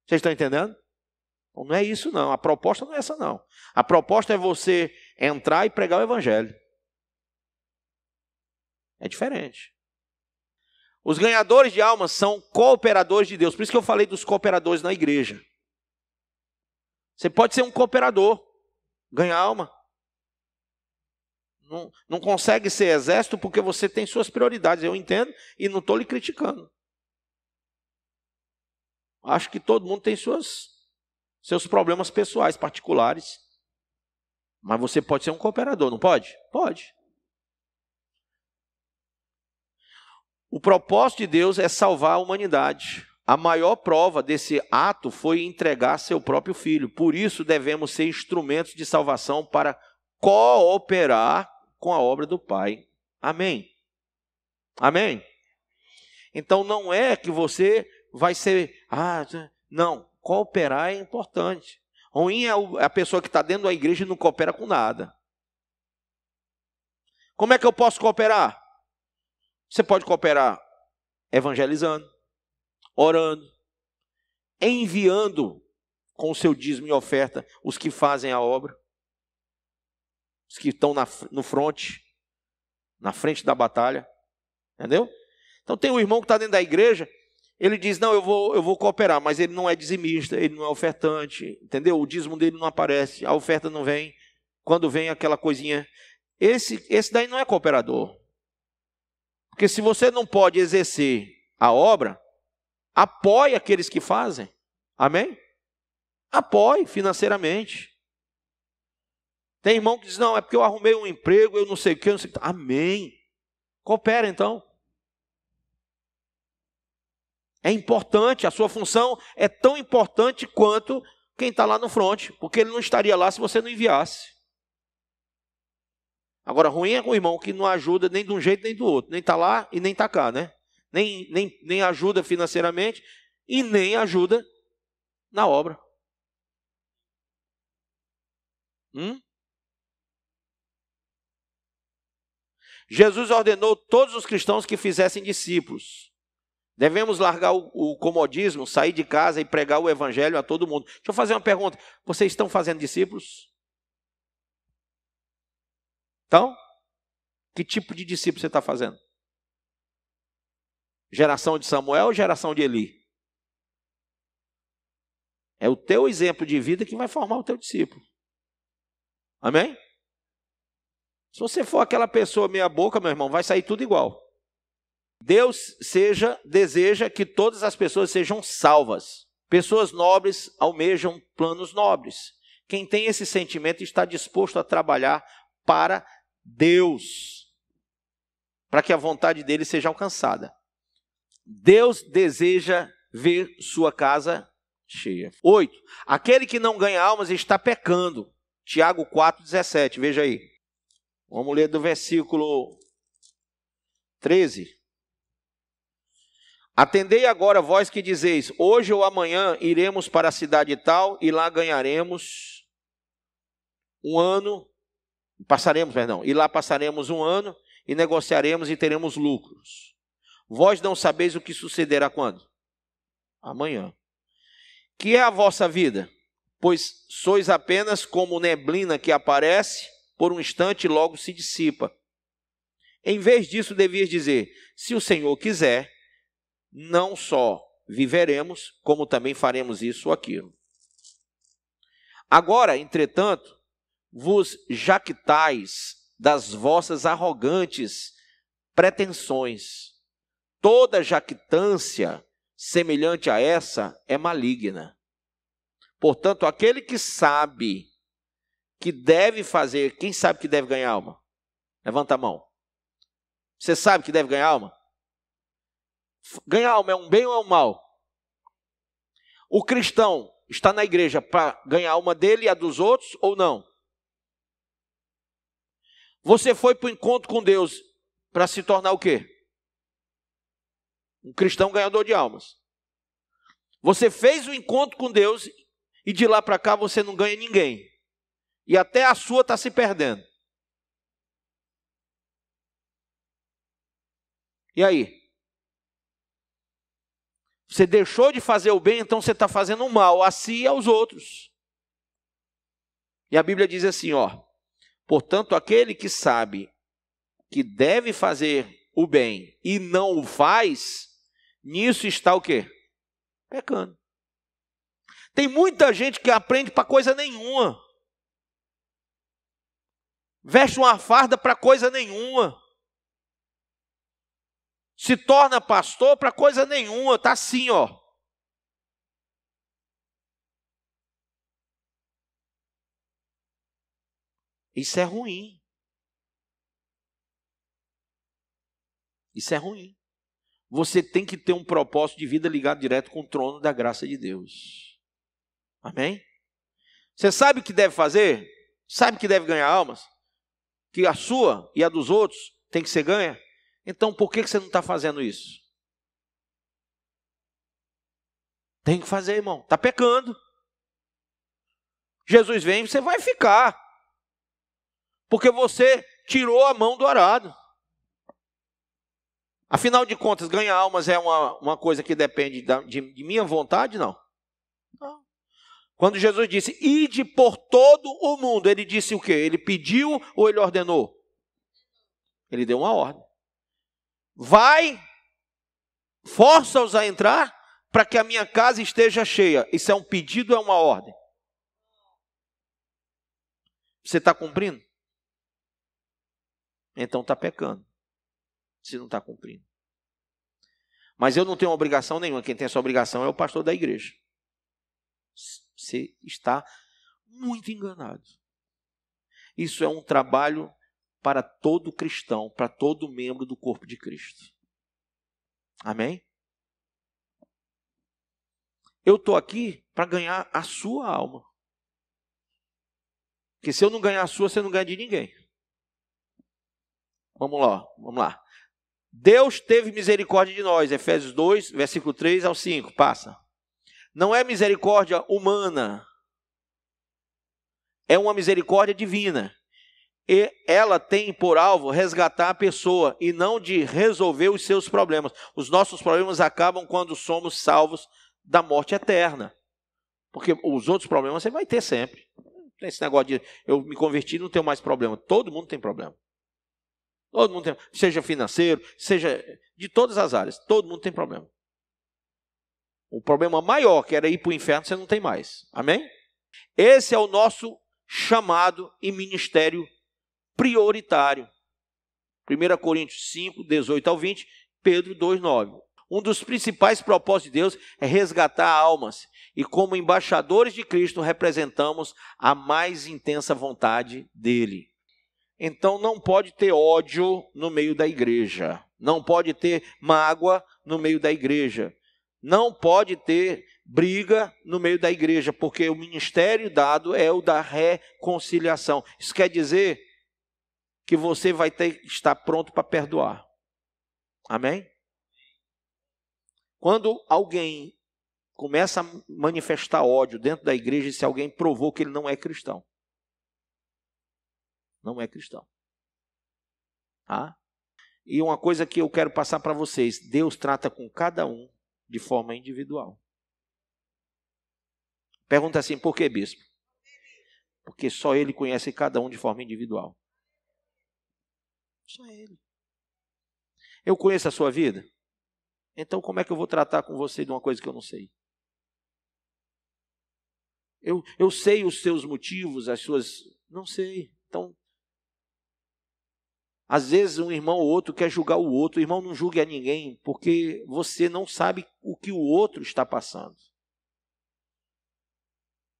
Vocês estão entendendo? Não é isso não, a proposta não é essa não. A proposta é você entrar e pregar o evangelho. É diferente. Os ganhadores de almas são cooperadores de Deus, por isso que eu falei dos cooperadores na igreja. Você pode ser um cooperador, ganhar alma. Não consegue ser exército porque você tem suas prioridades, eu entendo, e não estou lhe criticando. Acho que todo mundo tem seus problemas pessoais, particulares. Mas você pode ser um cooperador, não pode? Pode. O propósito de Deus é salvar a humanidade. A maior prova desse ato foi entregar seu próprio filho. Por isso devemos ser instrumentos de salvação para cooperar com a obra do Pai. Amém? Amém? Então não é que você vai ser... não, cooperar é importante. Ruim é a pessoa que está dentro da igreja e não coopera com nada. Como é que eu posso cooperar? Você pode cooperar evangelizando, orando, enviando com o seu dízimo e oferta os que fazem a obra, os que estão no fronte, na frente da batalha, entendeu? Então tem um irmão que está dentro da igreja, ele diz, não, eu vou cooperar, mas ele não é dizimista, ele não é ofertante, entendeu? O dízimo dele não aparece, a oferta não vem, quando vem aquela coisinha, esse daí não é cooperador. Porque se você não pode exercer a obra, apoie aqueles que fazem. Amém? Apoie financeiramente. Tem irmão que diz, não, é porque eu arrumei um emprego, eu não sei o que, eu não sei o que. Amém. Coopera então. É importante, a sua função é tão importante quanto quem está lá no fronte, porque ele não estaria lá se você não enviasse. Agora, ruim é com o irmão que não ajuda nem de um jeito nem do outro, nem está lá e nem está cá, né? Nem ajuda financeiramente e nem ajuda na obra. Jesus ordenou todos os cristãos que fizessem discípulos. Devemos largar o comodismo, sair de casa e pregar o evangelho a todo mundo. Deixa eu fazer uma pergunta. Vocês estão fazendo discípulos? Então, que tipo de discípulo você está fazendo? Geração de Samuel ou geração de Eli? É o teu exemplo de vida que vai formar o teu discípulo. Amém? Se você for aquela pessoa meia boca, meu irmão, vai sair tudo igual. Deus deseja que todas as pessoas sejam salvas. Pessoas nobres almejam planos nobres. Quem tem esse sentimento está disposto a trabalhar para Deus, para que a vontade dele seja alcançada. Deus deseja ver sua casa cheia. 8. Aquele que não ganha almas está pecando. Tiago 4,17, veja aí. Vamos ler do versículo 13. Atendei agora vós que dizeis, hoje ou amanhã iremos para a cidade tal e lá ganharemos um ano, e lá passaremos um ano e negociaremos e teremos lucros. Vós não sabeis o que sucederá quando? Amanhã. Que é a vossa vida? Pois sois apenas como neblina que aparece por um instante e logo se dissipa. Em vez disso, devias dizer, se o Senhor quiser, não só viveremos, como também faremos isso ou aquilo. Agora, entretanto, vos jactais das vossas arrogantes pretensões. Toda jactância semelhante a essa é maligna. Portanto, aquele que sabe que deve fazer? Quem sabe que deve ganhar alma? Levanta a mão. Você sabe que deve ganhar alma? Ganhar alma é um bem ou é um mal? O cristão está na igreja para ganhar a alma dele e a dos outros ou não? Você foi para o encontro com Deus para se tornar o quê? Um cristão ganhador de almas. Você fez o encontro com Deus e de lá para cá você não ganha ninguém. E até a sua está se perdendo. E aí? Você deixou de fazer o bem, então você está fazendo o mal a si e aos outros. E a Bíblia diz assim, ó. Portanto, aquele que sabe que deve fazer o bem e não o faz, nisso está o quê? Pecando. Tem muita gente que aprende para coisa nenhuma. Veste uma farda para coisa nenhuma. Se torna pastor para coisa nenhuma. Está assim, ó. Isso é ruim. Isso é ruim. Você tem que ter um propósito de vida ligado direto com o trono da graça de Deus. Amém? Você sabe o que deve fazer? Sabe que deve ganhar almas? Que a sua e a dos outros tem que ser ganha? Então por que você não está fazendo isso? Tem que fazer, irmão. Está pecando. Jesus vem, você vai ficar. Porque você tirou a mão do arado. Afinal de contas, ganhar almas é uma coisa que depende de minha vontade? Não. Não. Quando Jesus disse, ide por todo o mundo, ele disse o quê? Ele pediu ou ele ordenou? Ele deu uma ordem. Vai, força-os a entrar, para que a minha casa esteja cheia. Isso é um pedido ou é uma ordem? Você está cumprindo? Então está pecando. Se não está cumprindo. Mas eu não tenho obrigação nenhuma. Quem tem essa obrigação é o pastor da igreja. Você está muito enganado. Isso é um trabalho para todo cristão, para todo membro do corpo de Cristo. Amém? Eu estou aqui para ganhar a sua alma. Porque se eu não ganhar a sua, você não ganha de ninguém. Vamos lá. Deus teve misericórdia de nós, Efésios 2, versículo 3 ao 5, passa. Não é misericórdia humana, é uma misericórdia divina. E ela tem por alvo resgatar a pessoa e não de resolver os seus problemas. Os nossos problemas acabam quando somos salvos da morte eterna. Porque os outros problemas você vai ter sempre. Não tem esse negócio de eu me converti e não tenho mais problema. Todo mundo tem problema. Todo mundo tem, seja financeiro, seja de todas as áreas. Todo mundo tem problema. O problema maior, que era ir para o inferno, você não tem mais. Amém? Esse é o nosso chamado e ministério prioritário. 1 Coríntios 5, 18 ao 20, Pedro 2, 9. Um dos principais propósitos de Deus é resgatar almas. E como embaixadores de Cristo, representamos a mais intensa vontade dele. Então não pode ter ódio no meio da igreja. Não pode ter mágoa no meio da igreja. Não pode ter briga no meio da igreja, porque o ministério dado é o da reconciliação. Isso quer dizer que você vai ter que estar pronto para perdoar. Amém? Quando alguém começa a manifestar ódio dentro da igreja, se alguém provou que ele não é cristão. Não é cristão. Tá? E uma coisa que eu quero passar para vocês, Deus trata com cada um de forma individual. Pergunta assim, por que, bispo? Porque só ele conhece cada um de forma individual. Só ele. Eu conheço a sua vida? Então como é que eu vou tratar com você de uma coisa que eu não sei? Eu sei os seus motivos, as suas... Não sei. Então, às vezes um irmão ou outro quer julgar o outro. O irmão não julgue a ninguém, porque você não sabe o que o outro está passando.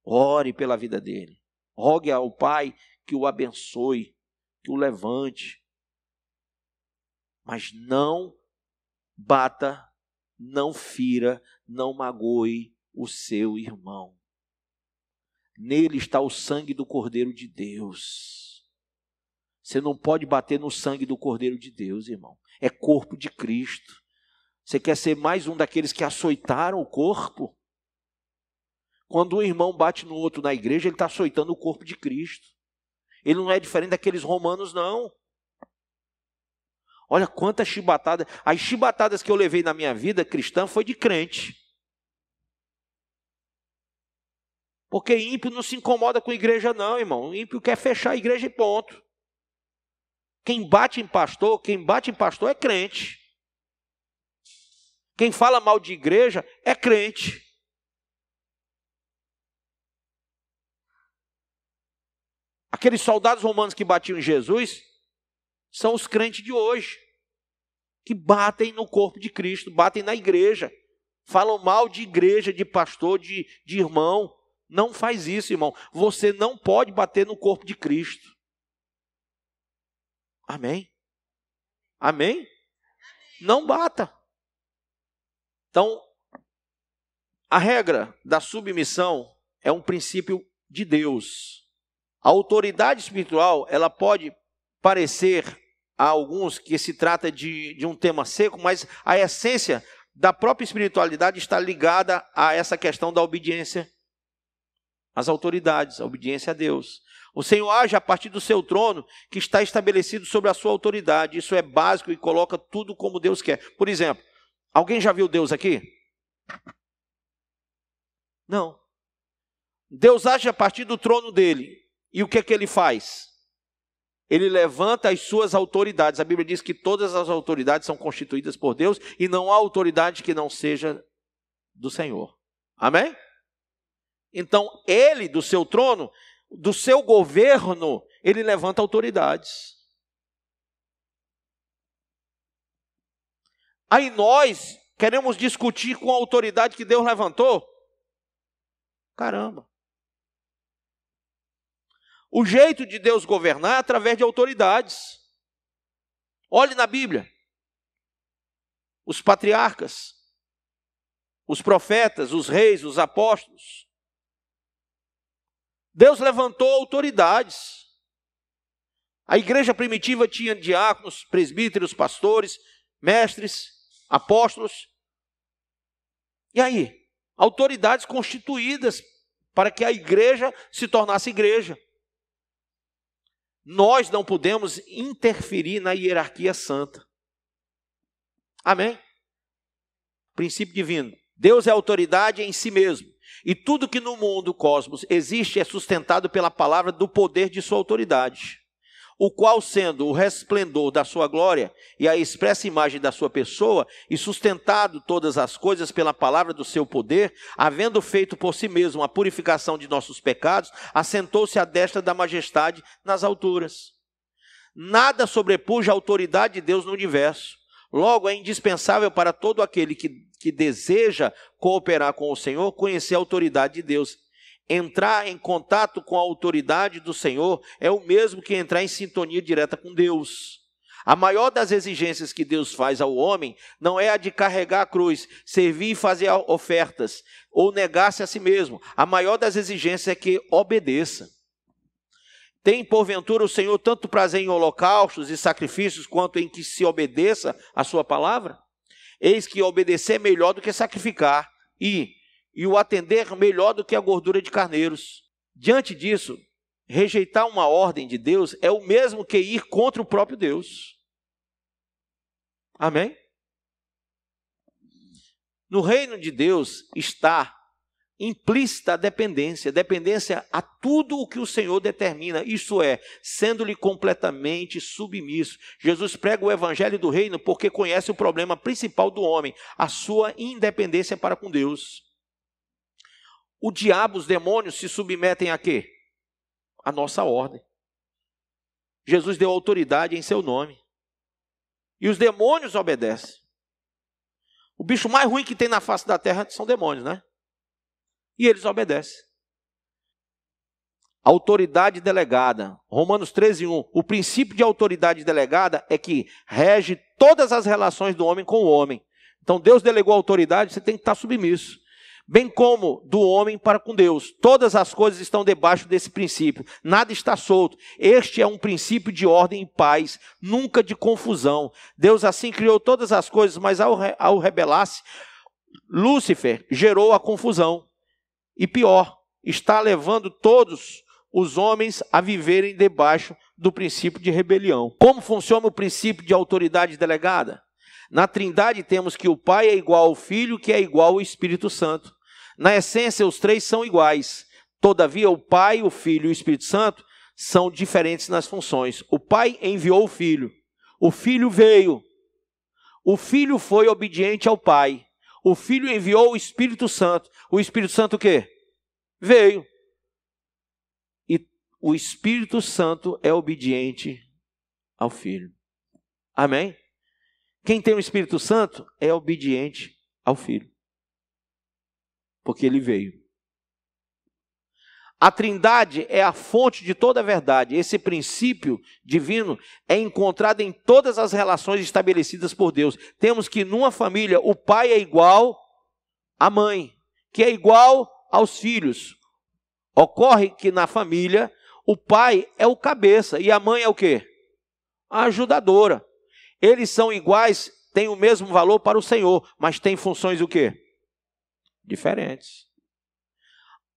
Ore pela vida dele. rogue ao Pai que o abençoe, que o levante. Mas não bata, não fira, não magoe o seu irmão. Nele está o sangue do Cordeiro de Deus. Você não pode bater no sangue do Cordeiro de Deus, irmão. É corpo de Cristo. Você quer ser mais um daqueles que açoitaram o corpo? Quando um irmão bate no outro na igreja, ele está açoitando o corpo de Cristo. Ele não é diferente daqueles romanos, não. Olha quantas chibatadas. As chibatadas que eu levei na minha vida cristã foi de crente. Porque ímpio não se incomoda com a igreja não, irmão. O ímpio quer fechar a igreja e ponto. Quem bate em pastor é crente. Quem fala mal de igreja é crente. Aqueles soldados romanos que batiam em Jesus são os crentes de hoje, que batem no corpo de Cristo, batem na igreja, falam mal de igreja, de pastor, de irmão. Não faz isso, irmão. Você não pode bater no corpo de Cristo. Amém? Amém? Não bata. Então, a regra da submissão é um princípio de Deus. A autoridade espiritual, ela pode parecer a alguns que se trata de um tema seco, mas a essência da própria espiritualidade está ligada a essa questão da obediência às autoridades, a obediência a Deus. O Senhor age a partir do seu trono, que está estabelecido sobre a sua autoridade. Isso é básico e coloca tudo como Deus quer. Por exemplo, alguém já viu Deus aqui? Não. Deus age a partir do trono dele. E o que é que ele faz? Ele levanta as suas autoridades. A Bíblia diz que todas as autoridades são constituídas por Deus e não há autoridade que não seja do Senhor. Amém? Então, ele, do seu trono, do seu governo, ele levanta autoridades. Aí nós queremos discutir com a autoridade que Deus levantou? Caramba! O jeito de Deus governar é através de autoridades. Olhe na Bíblia. Os patriarcas, os profetas, os reis, os apóstolos. Deus levantou autoridades. A igreja primitiva tinha diáconos, presbíteros, pastores, mestres, apóstolos. E aí? Autoridades constituídas para que a igreja se tornasse igreja. Nós não podemos interferir na hierarquia santa. Amém? Princípio divino. Deus é autoridade em si mesmo. E tudo que no mundo, cosmos, existe é sustentado pela palavra do poder de sua autoridade. O qual, sendo o resplendor da sua glória e a expressa imagem da sua pessoa, e sustentado todas as coisas pela palavra do seu poder, havendo feito por si mesmo a purificação de nossos pecados, assentou-se à destra da majestade nas alturas. Nada sobrepuja a autoridade de Deus no universo. Logo, é indispensável para todo aquele que deseja cooperar com o Senhor, conhecer a autoridade de Deus. Entrar em contato com a autoridade do Senhor é o mesmo que entrar em sintonia direta com Deus. A maior das exigências que Deus faz ao homem não é a de carregar a cruz, servir e fazer ofertas, ou negar-se a si mesmo. A maior das exigências é que obedeça. Tem, porventura, o Senhor tanto prazer em holocaustos e sacrifícios, quanto em que se obedeça a sua palavra? Eis que obedecer é melhor do que sacrificar, e o atender melhor do que a gordura de carneiros. Diante disso, rejeitar uma ordem de Deus é o mesmo que ir contra o próprio Deus. Amém? No reino de Deus está implícita a dependência a tudo o que o Senhor determina, isto é, sendo-lhe completamente submisso. Jesus prega o evangelho do reino porque conhece o problema principal do homem, a sua independência para com Deus. O diabo, os demônios se submetem a quê? A nossa ordem. Jesus deu autoridade em seu nome. E os demônios obedecem. O bicho mais ruim que tem na face da terra são demônios, né? E eles obedecem. autoridade delegada. Romanos 13:1. O princípio de autoridade delegada é que rege todas as relações do homem com o homem. Então Deus delegou a autoridade, você tem que estar submisso. Bem como do homem para com Deus. Todas as coisas estão debaixo desse princípio. Nada está solto. Este é um princípio de ordem e paz, nunca de confusão. Deus assim criou todas as coisas, mas ao rebelar-se, Lúcifer gerou a confusão. E pior, está levando todos os homens a viverem debaixo do princípio de rebelião. Como funciona o princípio de autoridade delegada? Na Trindade temos que o Pai é igual ao Filho, que é igual ao Espírito Santo. Na essência, os três são iguais. Todavia, o Pai, o Filho e o Espírito Santo são diferentes nas funções. O Pai enviou o Filho. O Filho veio. O Filho foi obediente ao Pai. O Filho enviou o Espírito Santo. O Espírito Santo o quê? Veio. E o Espírito Santo é obediente ao Filho. Amém? Quem tem o Espírito Santo é obediente ao Filho. Porque ele veio. A Trindade é a fonte de toda a verdade. Esse princípio divino é encontrado em todas as relações estabelecidas por Deus. Temos que numa família o pai é igual à mãe, que é igual aos filhos. Ocorre que na família o pai é o cabeça e a mãe é o quê? A ajudadora. Eles são iguais, têm o mesmo valor para o Senhor, mas têm funções o quê? Diferentes.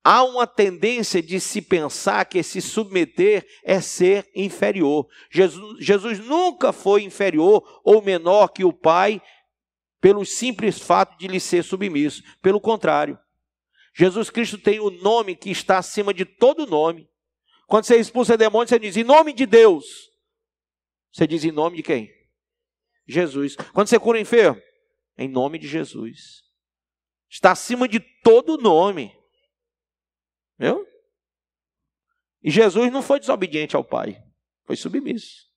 Há uma tendência de se pensar que se submeter é ser inferior. Jesus nunca foi inferior ou menor que o Pai pelo simples fato de lhe ser submisso. Pelo contrário, Jesus Cristo tem o nome que está acima de todo nome. Quando você expulsa demônio, você diz em nome de Deus. Você diz em nome de quem? Jesus. Quando você cura enfermo, em nome de Jesus. Está acima de todo nome. Viu? E Jesus não foi desobediente ao Pai. Foi submisso.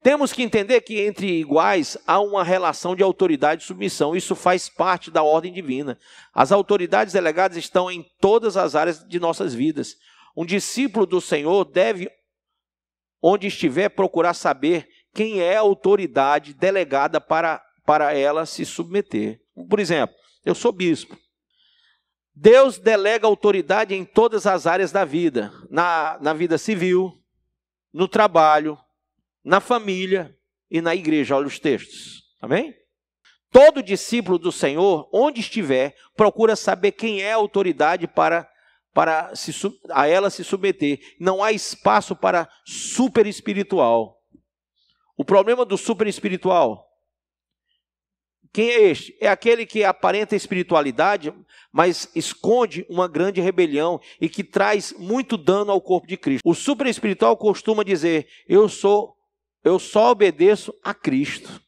Temos que entender que entre iguais há uma relação de autoridade e submissão. Isso faz parte da ordem divina. As autoridades delegadas estão em todas as áreas de nossas vidas. Um discípulo do Senhor deve, onde estiver, procurar saber quem é a autoridade delegada para ela se submeter. Por exemplo, eu sou bispo. Deus delega autoridade em todas as áreas da vida. Na vida civil, no trabalho, na família e na igreja. Olha os textos. Amém? Todo discípulo do Senhor, onde estiver, procura saber quem é a autoridade para a ela se submeter. Não há espaço para super espiritual. O problema do super espiritual, quem é este? É aquele que aparenta espiritualidade, mas esconde uma grande rebelião e que traz muito dano ao corpo de Cristo. O super espiritual costuma dizer, eu só obedeço a Cristo,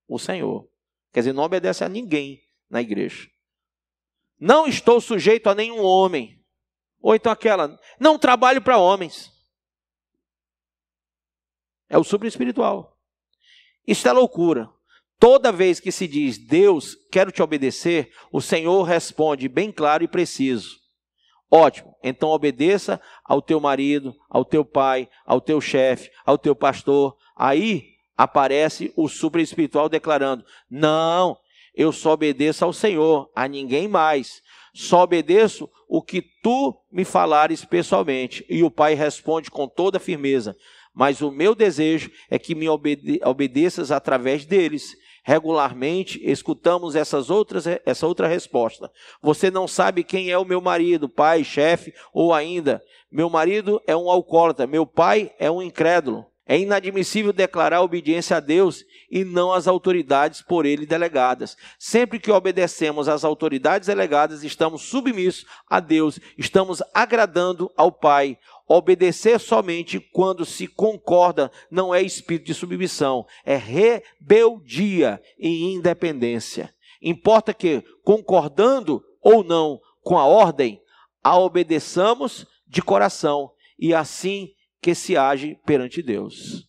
o Senhor. Quer dizer, não obedece a ninguém na igreja. Não estou sujeito a nenhum homem. Ou então aquela, não trabalho para homens. É o super espiritual. Isso é loucura. Toda vez que se diz, Deus, quero te obedecer, o Senhor responde bem claro e preciso. Ótimo, então obedeça ao teu marido, ao teu pai, ao teu chefe, ao teu pastor. Aí aparece o super espiritual declarando, não, eu só obedeço ao Senhor, a ninguém mais. Só obedeço o que tu me falares pessoalmente. E o pai responde com toda firmeza, mas o meu desejo é que me obedeças através deles. Regularmente escutamos essa outra resposta. Você não sabe quem é o meu marido, pai, chefe, ou ainda, meu marido é um alcoólatra, meu pai é um incrédulo. É inadmissível declarar obediência a Deus e não às autoridades por ele delegadas. Sempre que obedecemos às autoridades delegadas, estamos submissos a Deus, estamos agradando ao Pai. Obedecer somente quando se concorda não é espírito de submissão, é rebeldia e independência. Importa que, concordando ou não com a ordem, a obedeçamos de coração e assim que se age perante Deus.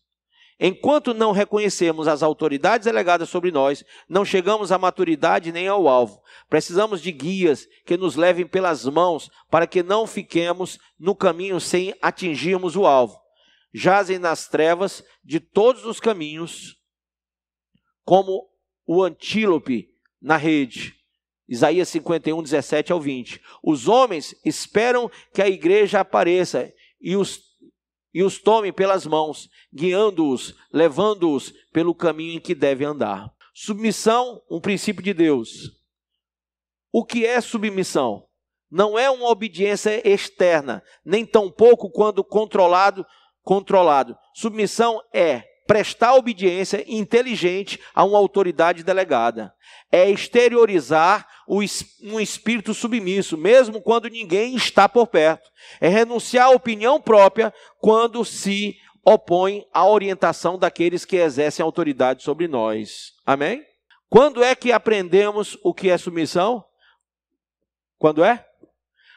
Enquanto não reconhecemos as autoridades delegadas sobre nós, não chegamos à maturidade nem ao alvo. Precisamos de guias que nos levem pelas mãos para que não fiquemos no caminho sem atingirmos o alvo. Jazem nas trevas de todos os caminhos, como o antílope na rede. Isaías 51, 17 ao 20. Os homens esperam que a igreja apareça e os tome pelas mãos, guiando-os, levando-os pelo caminho em que devem andar. Submissão, um princípio de Deus. O que é submissão? Não é uma obediência externa, nem tampouco quando controlado. Submissão é prestar obediência inteligente a uma autoridade delegada. É exteriorizar um espírito submisso, mesmo quando ninguém está por perto. É renunciar à opinião própria quando se opõe à orientação daqueles que exercem autoridade sobre nós. Amém? Quando é que aprendemos o que é submissão? Quando é?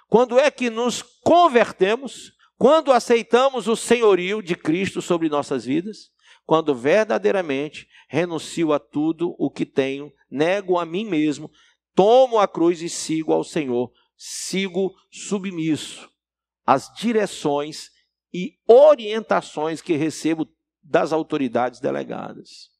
Quando é que nos convertemos? Quando aceitamos o senhorio de Cristo sobre nossas vidas? Quando verdadeiramente renuncio a tudo o que tenho, nego a mim mesmo, tomo a cruz e sigo ao Senhor, sigo submisso às direções e orientações que recebo das autoridades delegadas.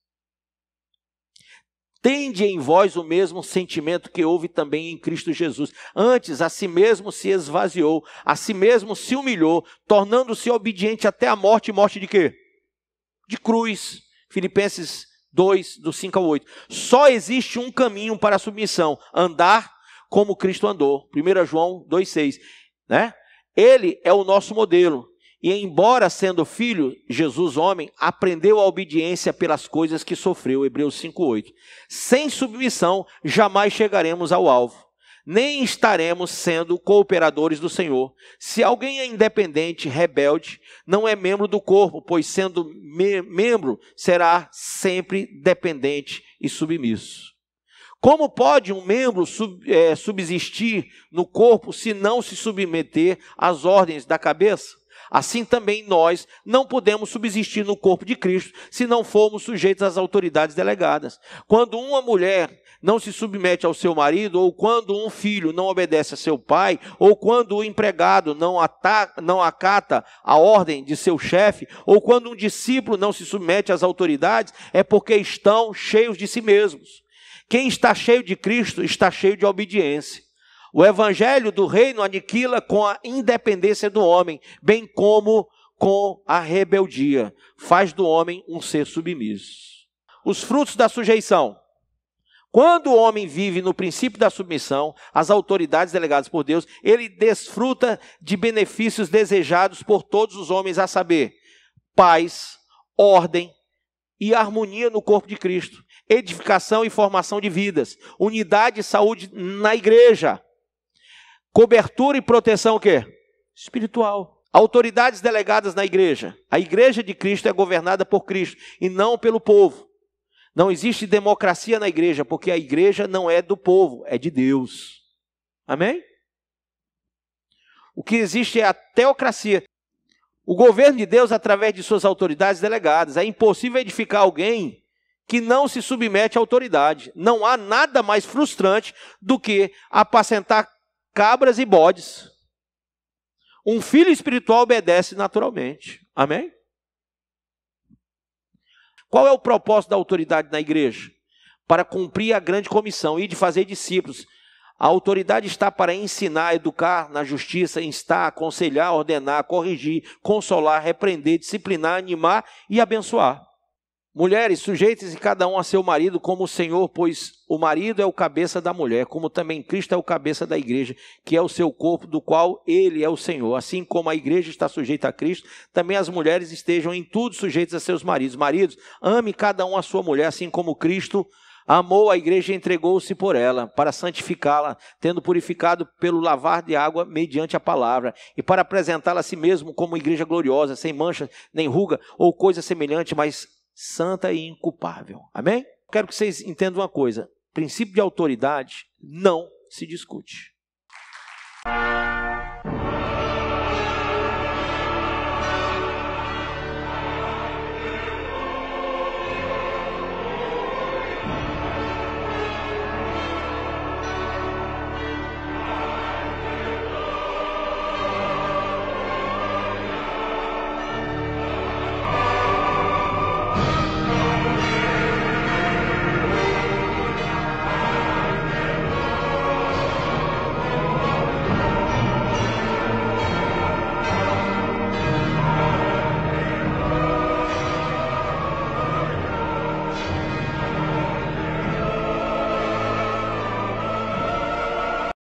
Tende em vós o mesmo sentimento que houve também em Cristo Jesus. Antes, a si mesmo se esvaziou, a si mesmo se humilhou, tornando-se obediente até a morte. Morte de quê? De cruz. Filipenses 2, do 5 ao 8. Só existe um caminho para a submissão: andar como Cristo andou. 1 João 2,6. Né? Ele é o nosso modelo. E embora sendo filho, Jesus homem, aprendeu a obediência pelas coisas que sofreu. Hebreus 5,8. Sem submissão, jamais chegaremos ao alvo. Nem estaremos sendo cooperadores do Senhor. Se alguém é independente, rebelde, não é membro do corpo, pois sendo membro, será sempre dependente e submisso. Como pode um membro subsistir no corpo se não se submeter às ordens da cabeça? Assim também nós não podemos subsistir no corpo de Cristo se não formos sujeitos às autoridades delegadas. Quando uma mulher não se submete ao seu marido, ou quando um filho não obedece a seu pai, ou quando o empregado não acata a ordem de seu chefe, ou quando um discípulo não se submete às autoridades, é porque estão cheios de si mesmos. Quem está cheio de Cristo está cheio de obediência. O evangelho do reino aniquila com a independência do homem, bem como com a rebeldia. Faz do homem um ser submisso. Os frutos da sujeição. Quando o homem vive no princípio da submissão às autoridades delegadas por Deus, ele desfruta de benefícios desejados por todos os homens, a saber, paz, ordem e harmonia no corpo de Cristo, edificação e formação de vidas, unidade e saúde na igreja, cobertura e proteção o quê? Espiritual. Autoridades delegadas na igreja. A igreja de Cristo é governada por Cristo e não pelo povo. Não existe democracia na igreja, porque a igreja não é do povo, é de Deus. Amém? O que existe é a teocracia. O governo de Deus através de suas autoridades delegadas. É impossível edificar alguém que não se submete à autoridade. Não há nada mais frustrante do que apacentar cabras e bodes. Um filho espiritual obedece naturalmente. Amém? Qual é o propósito da autoridade na igreja? Para cumprir a grande comissão e de fazer discípulos. A autoridade está para ensinar, educar na justiça, instar, aconselhar, ordenar, corrigir, consolar, repreender, disciplinar, animar e abençoar. Mulheres, sujeitem-se cada um a seu marido como o Senhor, pois o marido é o cabeça da mulher, como também Cristo é o cabeça da igreja, que é o seu corpo, do qual ele é o Senhor. Assim como a igreja está sujeita a Cristo, também as mulheres estejam em tudo sujeitas a seus maridos. Maridos, ame cada um a sua mulher, assim como Cristo amou a igreja e entregou-se por ela, para santificá-la, tendo purificado pelo lavar de água mediante a palavra, e para apresentá-la a si mesmo como igreja gloriosa, sem mancha, nem ruga, ou coisa semelhante, mas santa e inculpável. Amém? Quero que vocês entendam uma coisa. Princípio de autoridade não se discute.